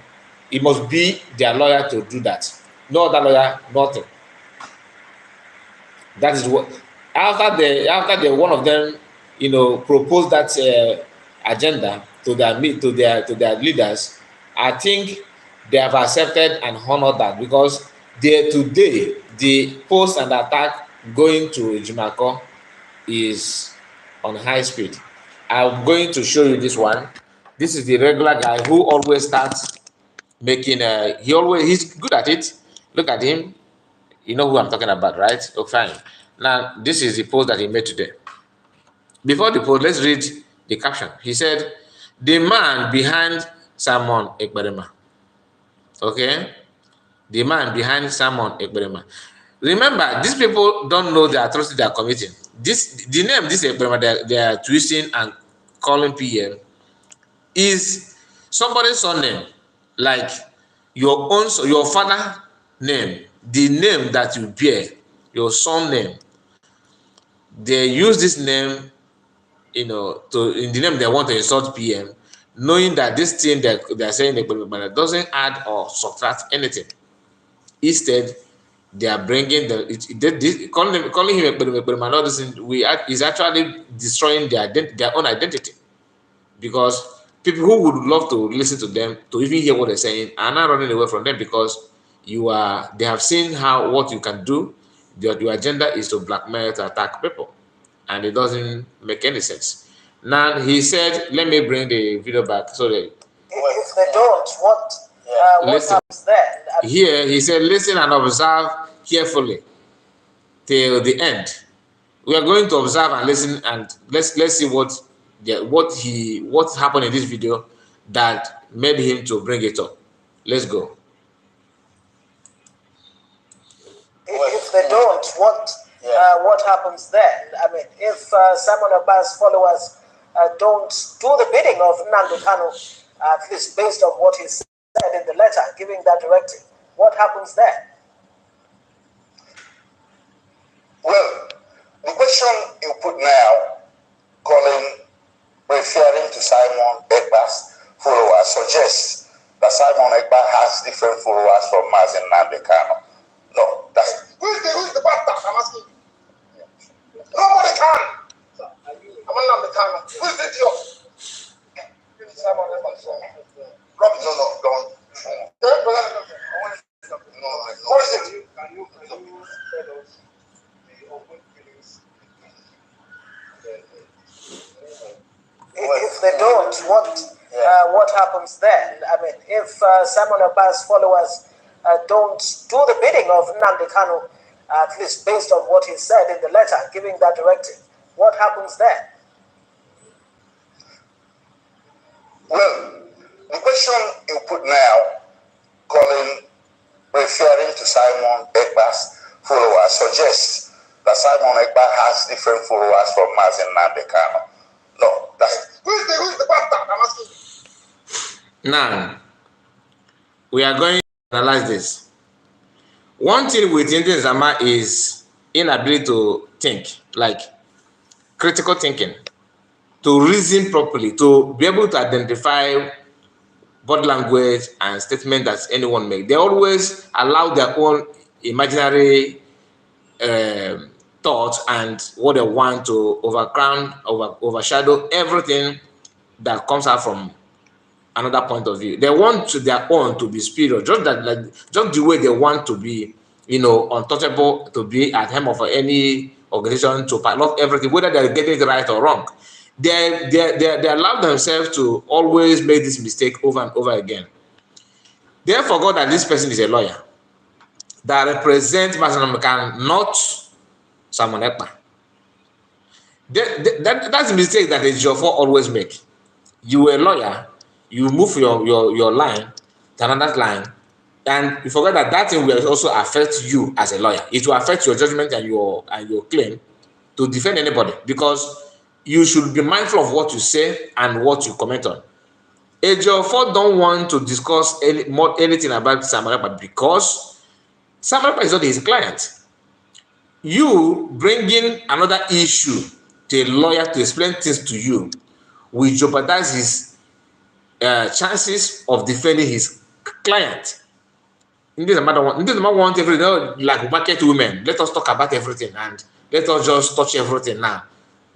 It must be their lawyer to do that. No other lawyer, nothing. That is what after the one of them, propose that agenda to their leaders. I think they have accepted and honored that, because today the post and attack going to Ejimako is on high speed. I'm going to show you this one. This is the regular guy who always starts making he's good at it. Look at him. You know who I'm talking about, right? Oh, fine. Now, this is the post that he made today. Before the post, let's read the caption. He said, "The man behind Simon Ekpa." Okay? The man behind Simon Ekpa. Remember, these people don't know the atrocity they are committing. The name this Ekpa they are twisting and calling PM is somebody's surname, like your father name, the name that you bear, your son name. they use this name, in the name they want to insult PM, knowing that this thing that they're saying doesn't add or subtract anything. Instead, they are bringing calling him is actually destroying their own identity, because people who would love to listen to them, to even hear what they're saying, are not running away from them, because they have seen what you can do. Your agenda is to blackmail, to attack people, and it doesn't make any sense. Now he said, let me bring the video back so that If they don't, what listen. happens then? Here he said, listen and observe carefully till the end. We are going to observe and listen, and let's see what happened in this video that made him to bring it up. Let's go. If they don't, what happens then? I mean, if Simon Ekpa's followers don't do the bidding of Nnamdi Kanu, at least based on what he said in the letter, giving that directive, what happens then? Well, the question you put now, referring to Simon Ekpa's followers, suggests that Simon Ekpa has different followers from Mazi Nnamdi Kanu. No, that's who's the bastard? I'm asking you. Nobody can. I'm Nnamdi Kanu. Who's the idiot? Simon Ekpa's son. no, don't. What is it? Can you tell us the open feelings? If they don't, what happens then? I mean, if Simon Ekpa's followers don't do the bidding of Nnamdi Kanu, at least based on what he said in the letter, giving that directive, what happens then? Well, the question you put now, referring to Simon Ekpa's followers, suggests that Simon Ekpa has different followers from Mazi Nnamdi Kanu. No, that's who's the bastard? I'm asking you. Now, we are going to analyze this. One thing with Indian Zama is inability to think, like critical thinking, to reason properly, to be able to identify body language and statement that anyone make. They always allow their own imaginary thoughts and what they want to overshadow everything that comes out from another point of view. They want their own to be superior, just the way they want to be, untouchable, to be at helm of any organization, to pilot everything, whether they're getting it right or wrong. They allow themselves to always make this mistake over and over again. They forgot that this person is a lawyer that represents Mazi Nnamdi Kanu, not Simon Ekpa. That's a mistake that the Jofo always make. You are a lawyer, you move your line to another line, and you forget that thing will also affect you as a lawyer. It will affect your judgment and your claim to defend anybody, because you should be mindful of what you say and what you comment on. Ejiofor don't want to discuss anything about Simon Ekpa because Simon Ekpa is not his client. You bringing another issue to a lawyer to explain things to you will jeopardize his chances of defending his client. In this matter, want everything, like market women. Let us talk about everything and let us just touch everything now.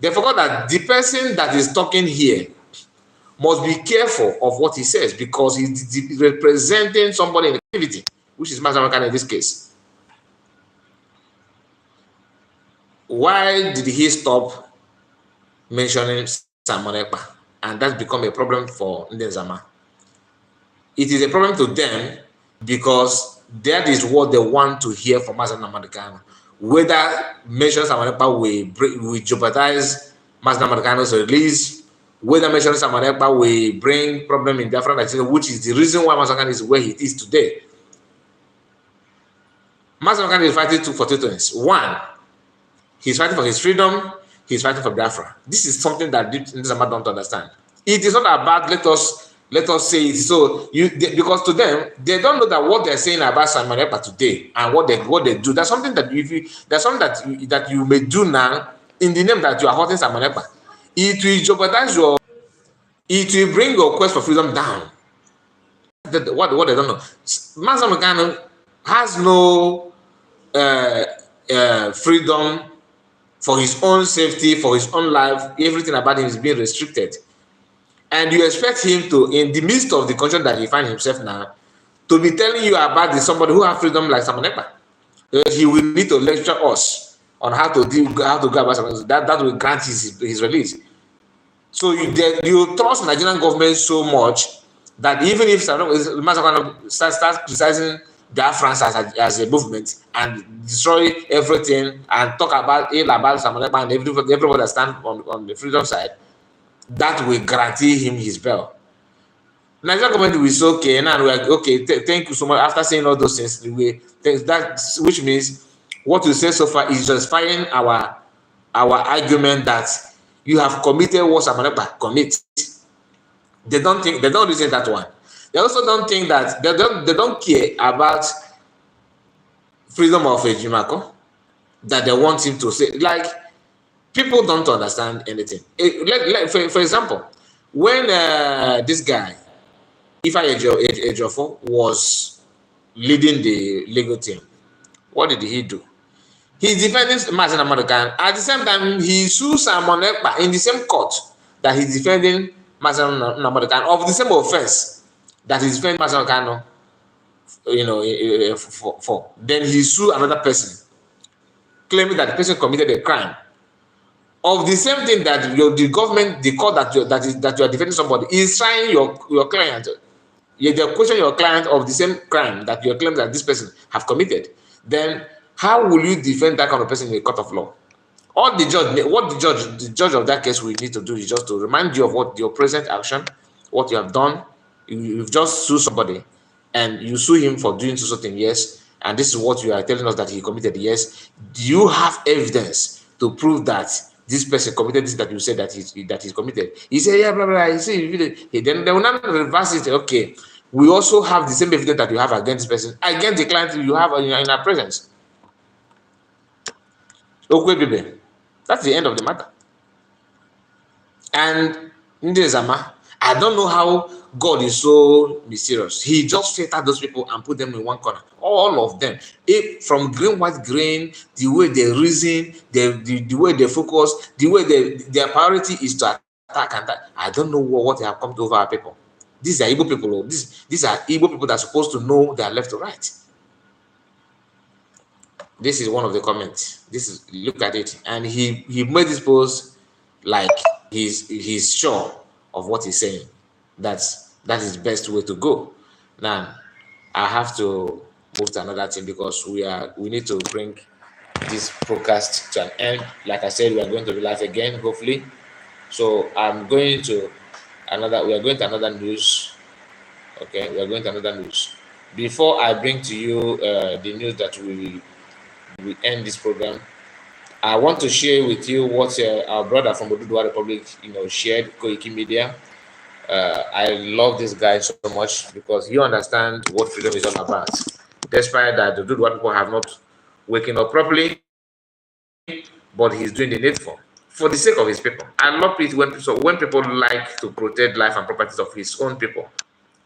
They forgot that the person that is talking here must be careful of what he says, because he's representing somebody in the activity, which is Mazi Nnamdi Kanu in this case. Why did he stop mentioning Simon Ekpa? And that's become a problem for Indian Zama. It is a problem to them because that is what they want to hear from Mazi Nnamdi Kanu. Whether mentioning Simon Ekpa will jeopardize Mazi Nnamdi Kanu's release, whether mentioning Simon Ekpa will bring problem in different activities, which is the reason why Mazi Nnamdi Kanu is where he is today. Mazi Nnamdi Kanu is fighting for two things. One, he's fighting for his freedom, he's fighting for Biafra. This is something that Indian Zama don't understand. It is not about let us say it. So because to them, they don't know that what they're saying about Simon Ekpa today and what they do. That's something that that you may do now in the name that you are hurting Simon Ekpa, it will jeopardize it will bring your quest for freedom down. What they don't know, Mazen Kanu has no freedom for his own safety, for his own life. Everything about him is being restricted. And you expect him to, in the midst of the condition that he finds himself now, to be telling you about somebody who has freedom like Simon Ekpa. He will need to lecture us on how to go about something that will grant his release. So you trust Nigerian government so much that even if Mazen starts criticizing France as a movement and destroy everything and talk about Simon Ekpa and everybody that stands on the freedom side, that will guarantee him his bail. Nigerian government will say, okay, now we are okay. Thank you so much. After saying all those things, which means what you say so far is justifying our argument that you have committed what Simon Ekpa commit. They don't reason that one. They also don't think that they don't care about freedom of Ejimako, that they want him to say. Like, people don't understand anything. For example, when this guy Ifeanyi Ejiofor was leading the legal team, what did he do? He's defending Mazen Amadokan. At the same time, he sues Simon Ekpa in the same court that he's defending Mazen Amadokan of the same offense that he's defending Mazen Amadokan, for. Then he sued another person, claiming that the person committed a crime of the same thing that the government, the court that you are defending somebody is trying your client. They question your client of the same crime that you claim that this person have committed. Then how will you defend that kind of person in a court of law? What the judge of that case will need to do is just to remind you of what your present action, what you have done. You've just sued somebody, and you sue him for doing something, yes, and this is what you are telling us that he committed, yes. Do you have evidence to prove that this person committed this that you said that he's committed? He said, yeah, blah, blah. He said, then they will not reverse it. Okay, we also have the same evidence that you have against this person, against the client you have in our presence. Okay, baby. That's the end of the matter. And Ndezama, I don't know how God is so mysterious. He just filtered those people and put them in one corner. All of them. From green, white, green, the way they reason, the way they focus, the way their priority is to attack and attack. I don't know what they have come to over our people. These are Igbo people. These are Igbo people that are supposed to know their left to right. This is one of the comments. Look at it. And he made this post like he's sure of what he's saying. That is the best way to go. Now, I have to move to another thing because we need to bring this podcast to an end. Like I said, we are going to be live again, hopefully. So we are going to another news. Okay, we are going to another news. Before I bring to you the news that we end this program, I want to share with you what our brother from Oduduwa Republic, shared, Koiki Media. I love this guy so much because he understands what freedom is all about. Despite that, the Oduduwa people have not waken up properly, but he's doing the needful for the sake of his people. I love it when people like to protect life and properties of his own people.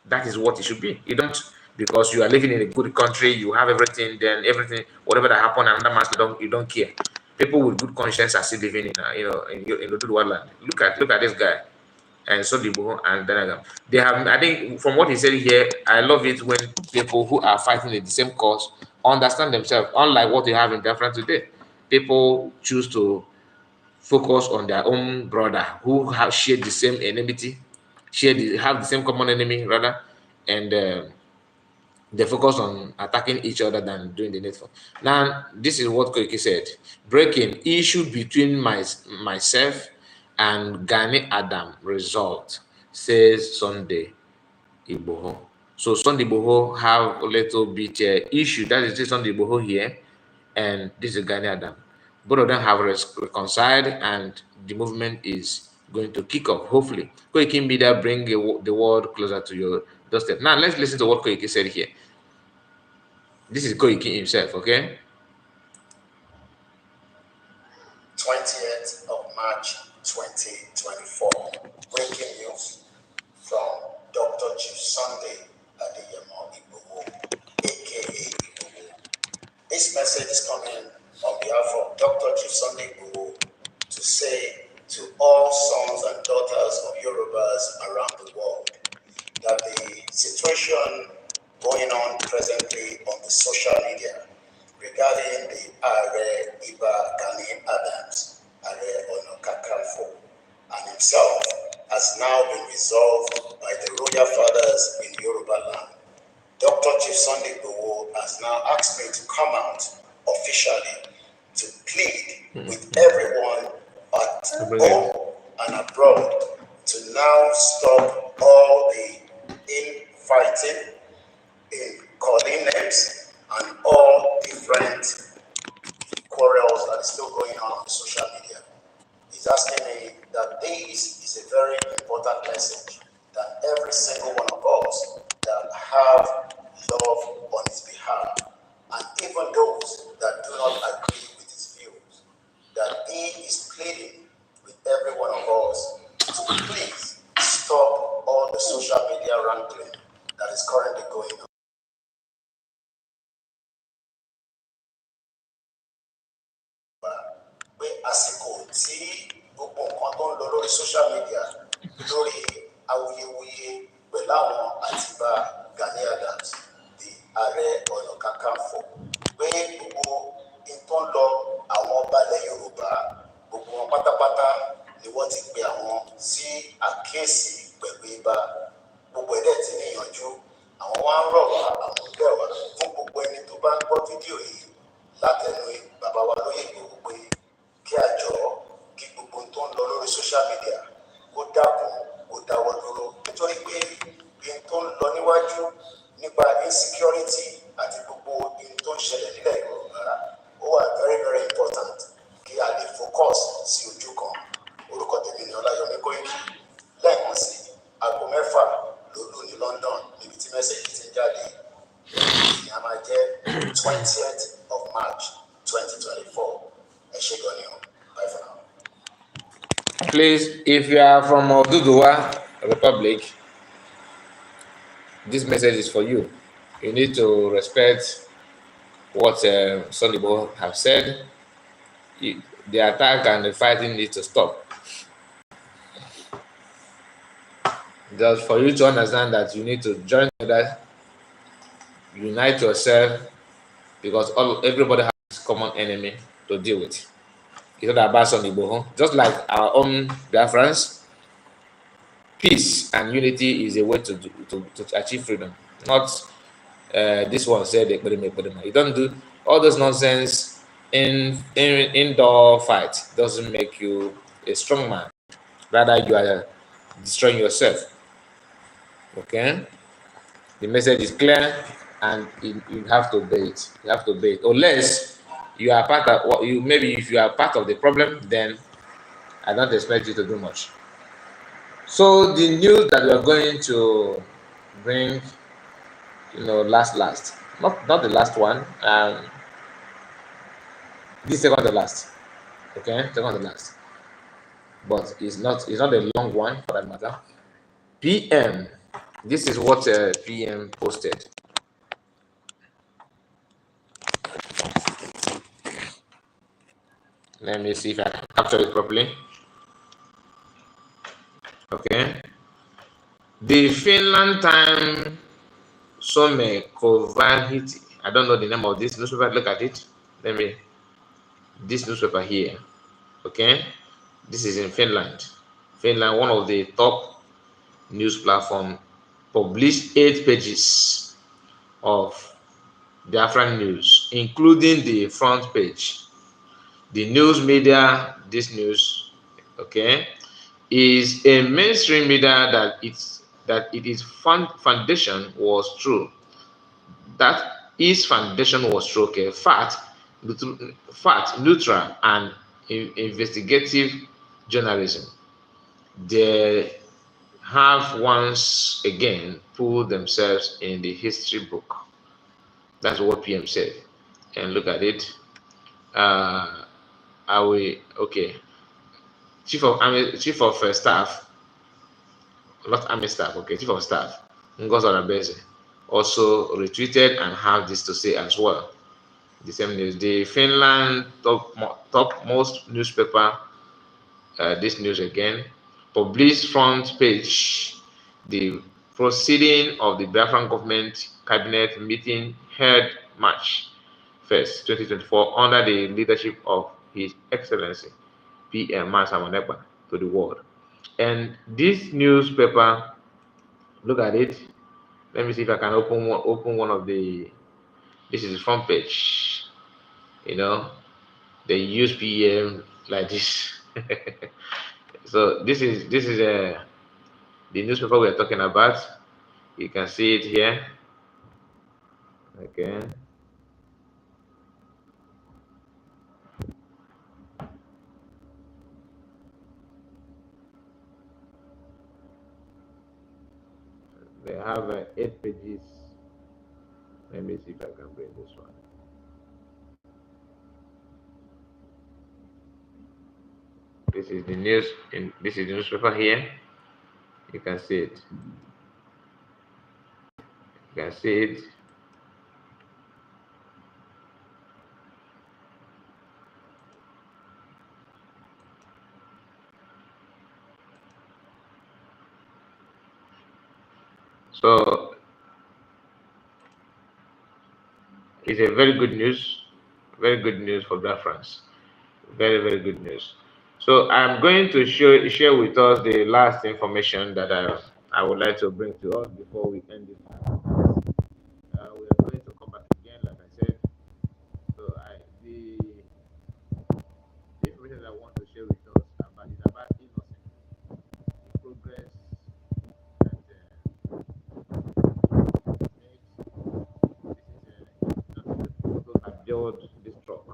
That is what it should be. You don't, because you are living in a good country, you have everything, then everything, whatever that happen, another man, you don't care. People with good conscience are still living in Oduduwa land. Look at this guy, and so and then they have. I think from what he said here, I love it when people who are fighting in the same cause understand themselves. Unlike what you have in Biafra today, people choose to focus on their own brother who have shared the same enmity, have the same common enemy rather, and they focus on attacking each other than doing the needful. Now, this is what Koiki said. Breaking issue between myself and Gani Adam result, says Sunday Igboho. So Sunday Igboho have a little bit issue. That is Sunday Igboho here, and this is Gani Adam. Both of them have reconciled, and the movement is going to kick off, hopefully. Koiki Media bring the world closer to your doorstep. Now, let's listen to what Koiki said here. This is Koiki himself, okay? 20th situation going on presently on the social media regarding the Are Iba Gani Adams, Are Ona Kakanfo, and himself has now been resolved by the royal fathers in Yoruba land. Dr. Chief Sunday Igboho has now asked me to come out officially to plead with everyone at home and abroad to now stop all the infighting, in calling names, and all different quarrels that is still going on social media. He's asking me that this is a very important message that every single one of us that have love on his behalf, and even those that do not agree with his views, that he is pleading with every one of us to please stop all the social media wrangling that is currently going on. Pé àsìkò tí gbogbo nǹkan tó ń lọ lórí social media lórí awuyewuye pẹ̀lú àwọn Àtìbà Gani Adams di Ààrẹ Ọ̀nà Kakanfò, pé gbogbo nǹkan ń lọ àwọn ọba ilẹ̀ Yorùbá gbogbo wọn pátápátá ni wọ́n ti pe àwọn sí àkíyèsí pẹ̀lú ibà gbogbo ẹ̀dẹ̀ tí níyànjú àwọn wá ń rọ̀ wá àwọn bẹ̀ wá fún gbogbo ẹni tó bá ń gbọ́ fídíò yìí látẹnu bàbá wa lóyè Ìgbòho pé kí àjọ kí gbogbo tó ń lọ lórí social media kó dákun kó dáwọ́ dúró nítorí pé bí n tó ń lọ níwájú nípa insecurity àti gbogbo bí n tó ń ṣẹlẹ̀ nílẹ̀ Yorùbá ó wà very very important kí a lè focus sí ojú kan. Orúkọ tèmi ni Ọláyọmí Kóìkì. Lẹ́ẹ̀kan sí aago 6 lólu ní London níbi tí mẹ́sẹ̀gì ti ń jáde ní a máa jẹ́ 20th of March 2024. Bye for now. Please, if you are from Oduduwa Republic, this message is for you. You need to respect what Sunday Igboho have said. The attack and the fighting needs to stop. Just for you to understand that you need to join together, unite yourself, because everybody has a common enemy to deal with. It's not about Sunday Igboho. Just like our own Biafrans, peace and unity is a way to achieve freedom. Not this one said you don't do all those nonsense in indoor fight. Doesn't make you a strong man. Rather, you are destroying yourself. Okay, the message is clear, and you have to obey it. You have to obey it, unless you are part of what you maybe if you are part of the problem, then I don't expect you to do much. So the news that we are going to bring, last, not the last one. This second to last, okay, second to last, but it's not a long one for that matter. PM, this is what PM posted. Let me see if I can capture it properly. Okay. The Finland time Some Kovahiti. I don't know the name of this newspaper. Look at it. This newspaper here. Okay. This is in Finland. Finland, one of the top news platform, published 8 pages of Biafran news, including the front page. The news media, this news, okay, is a mainstream media that its foundation was true. That its foundation was true. Okay, fact, neutral, and investigative journalism. They have once again put themselves in the history book. That's what PM said. And look at it. Okay. Chief of staff, not army staff. Okay, chief of staff Ngozi Orebeze also retweeted and have this to say as well. The same news. The Finland topmost newspaper. This news again published front page. The proceeding of the Biafran government cabinet meeting held March 1st, 2024, under the leadership of His Excellency PM Ekpa to the world. And this newspaper, look at it. Let me see if I can open one of the. This is the front page. You know, they use PM like this. So this is the newspaper we're talking about. You can see it here. Okay. They have 8 pages. Let me see if I can bring this one. This is the news. This is the newspaper here. You can see it. You can see it. So it's a very good news for Biafrans. Very, very good news. So I'm going to share with us the last information that I would like to bring to us before we end this. We are going to come back again, like I said. So the information that I want to share with us is about innocence, the progress that photos have built this truck.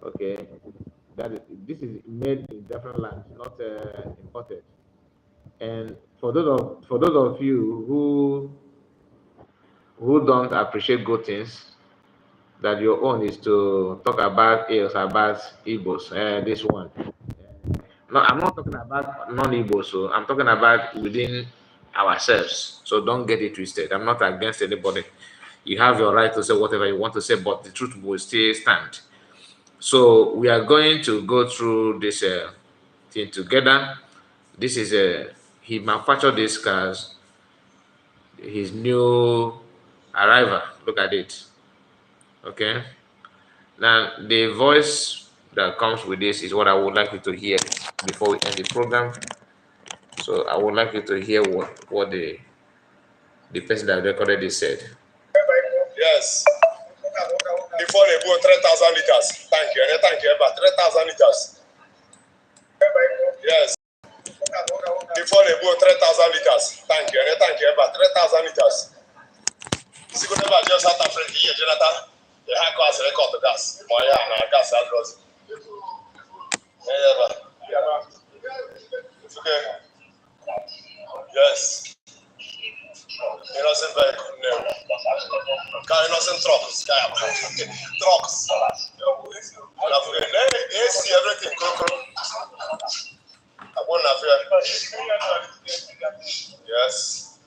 Okay, this is made in different lands, not imported. And for those of you who don't appreciate good things, that your own is to talk about else about Igbos. This one. No, I'm not talking about non-Igbos. So I'm talking about within ourselves. So don't get it twisted. I'm not against anybody. You have your right to say whatever you want to say, but the truth will still stand. So we are going to go through this thing together. This is he manufactured these cars. His new arrival. Look at it. Okay. Now the voice that comes with this is what I would like you to hear before we end the program. So I would like you to hear what the person that recorded this said. Yes. Before they go 3,000 liters. Thank you, about 3,000 liters. Yes. Before they go 3,000 liters. Thank you, about 3,000 liters. See, go never just South Africa here, Jonathan. The high class record the gas. Moya and gas address. It's okay. Yes. Innocent vehicle. No. Innocent trucks. Trucks. They see everything. I won't have yes.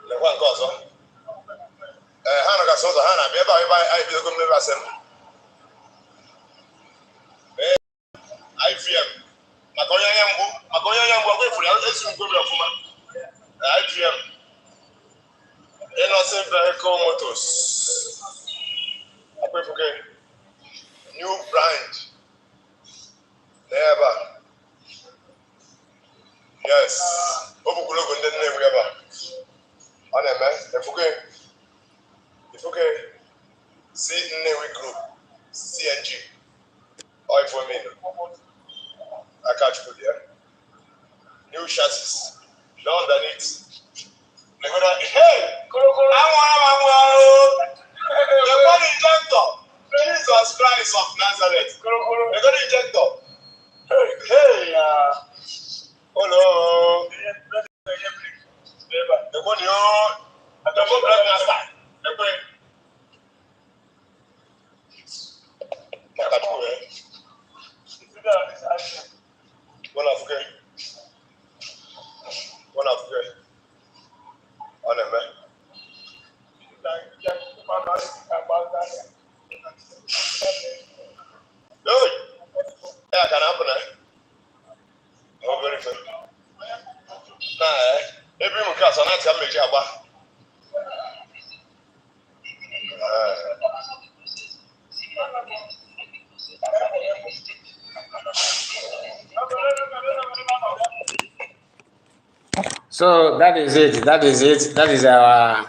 The one goes on. Hana got so the Hana, maybe I will go never send. IVM. Magoya Yambo, wait for the IVM. Innocent vehicle motors. I pray for new brand. Never. Yes. Obukulo Gunden never. On a man, if okay, see Newe Group, CNG, oil for me. I catch you there. New chassis, no underneath. Hey, I want the injector. Jesus Christ of Nazareth. They got the injector. Hey, hello. The one you the blood master. One of on a man. Good. Yeah, can happen. broadcast on that time Jaba. So that is it. That is it. That is our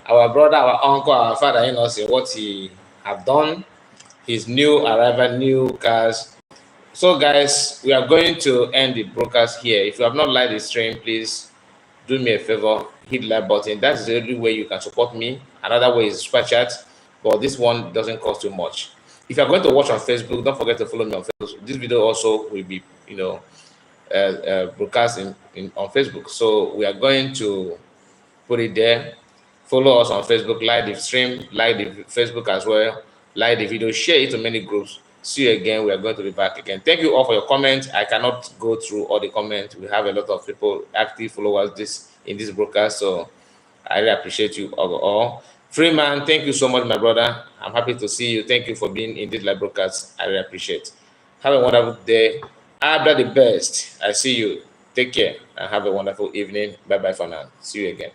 brother, our uncle, our father in us what he have done. His new arrival, new cars. So guys, we are going to end the broadcast here. If you have not liked the stream, please do me a favor, hit the like button. That's the only way you can support me. Another way is super chat, but this one doesn't cost too much. If you're going to watch on Facebook, don't forget to follow me on Facebook. This video also will be, broadcast on Facebook. So we are going to put it there. Follow us on Facebook, like the stream, like the Facebook as well, like the video, share it to many groups. See you again. We are going to be back again. Thank you all for your comments. I cannot go through all the comments. We have a lot of people, active followers in this broadcast, so I really appreciate you all. Freeman, thank you so much, my brother. I'm happy to see you. Thank you for being in this live broadcast. I really appreciate. Have a wonderful day. Abda the best. I see you. Take care and have a wonderful evening. Bye bye for now. See you again.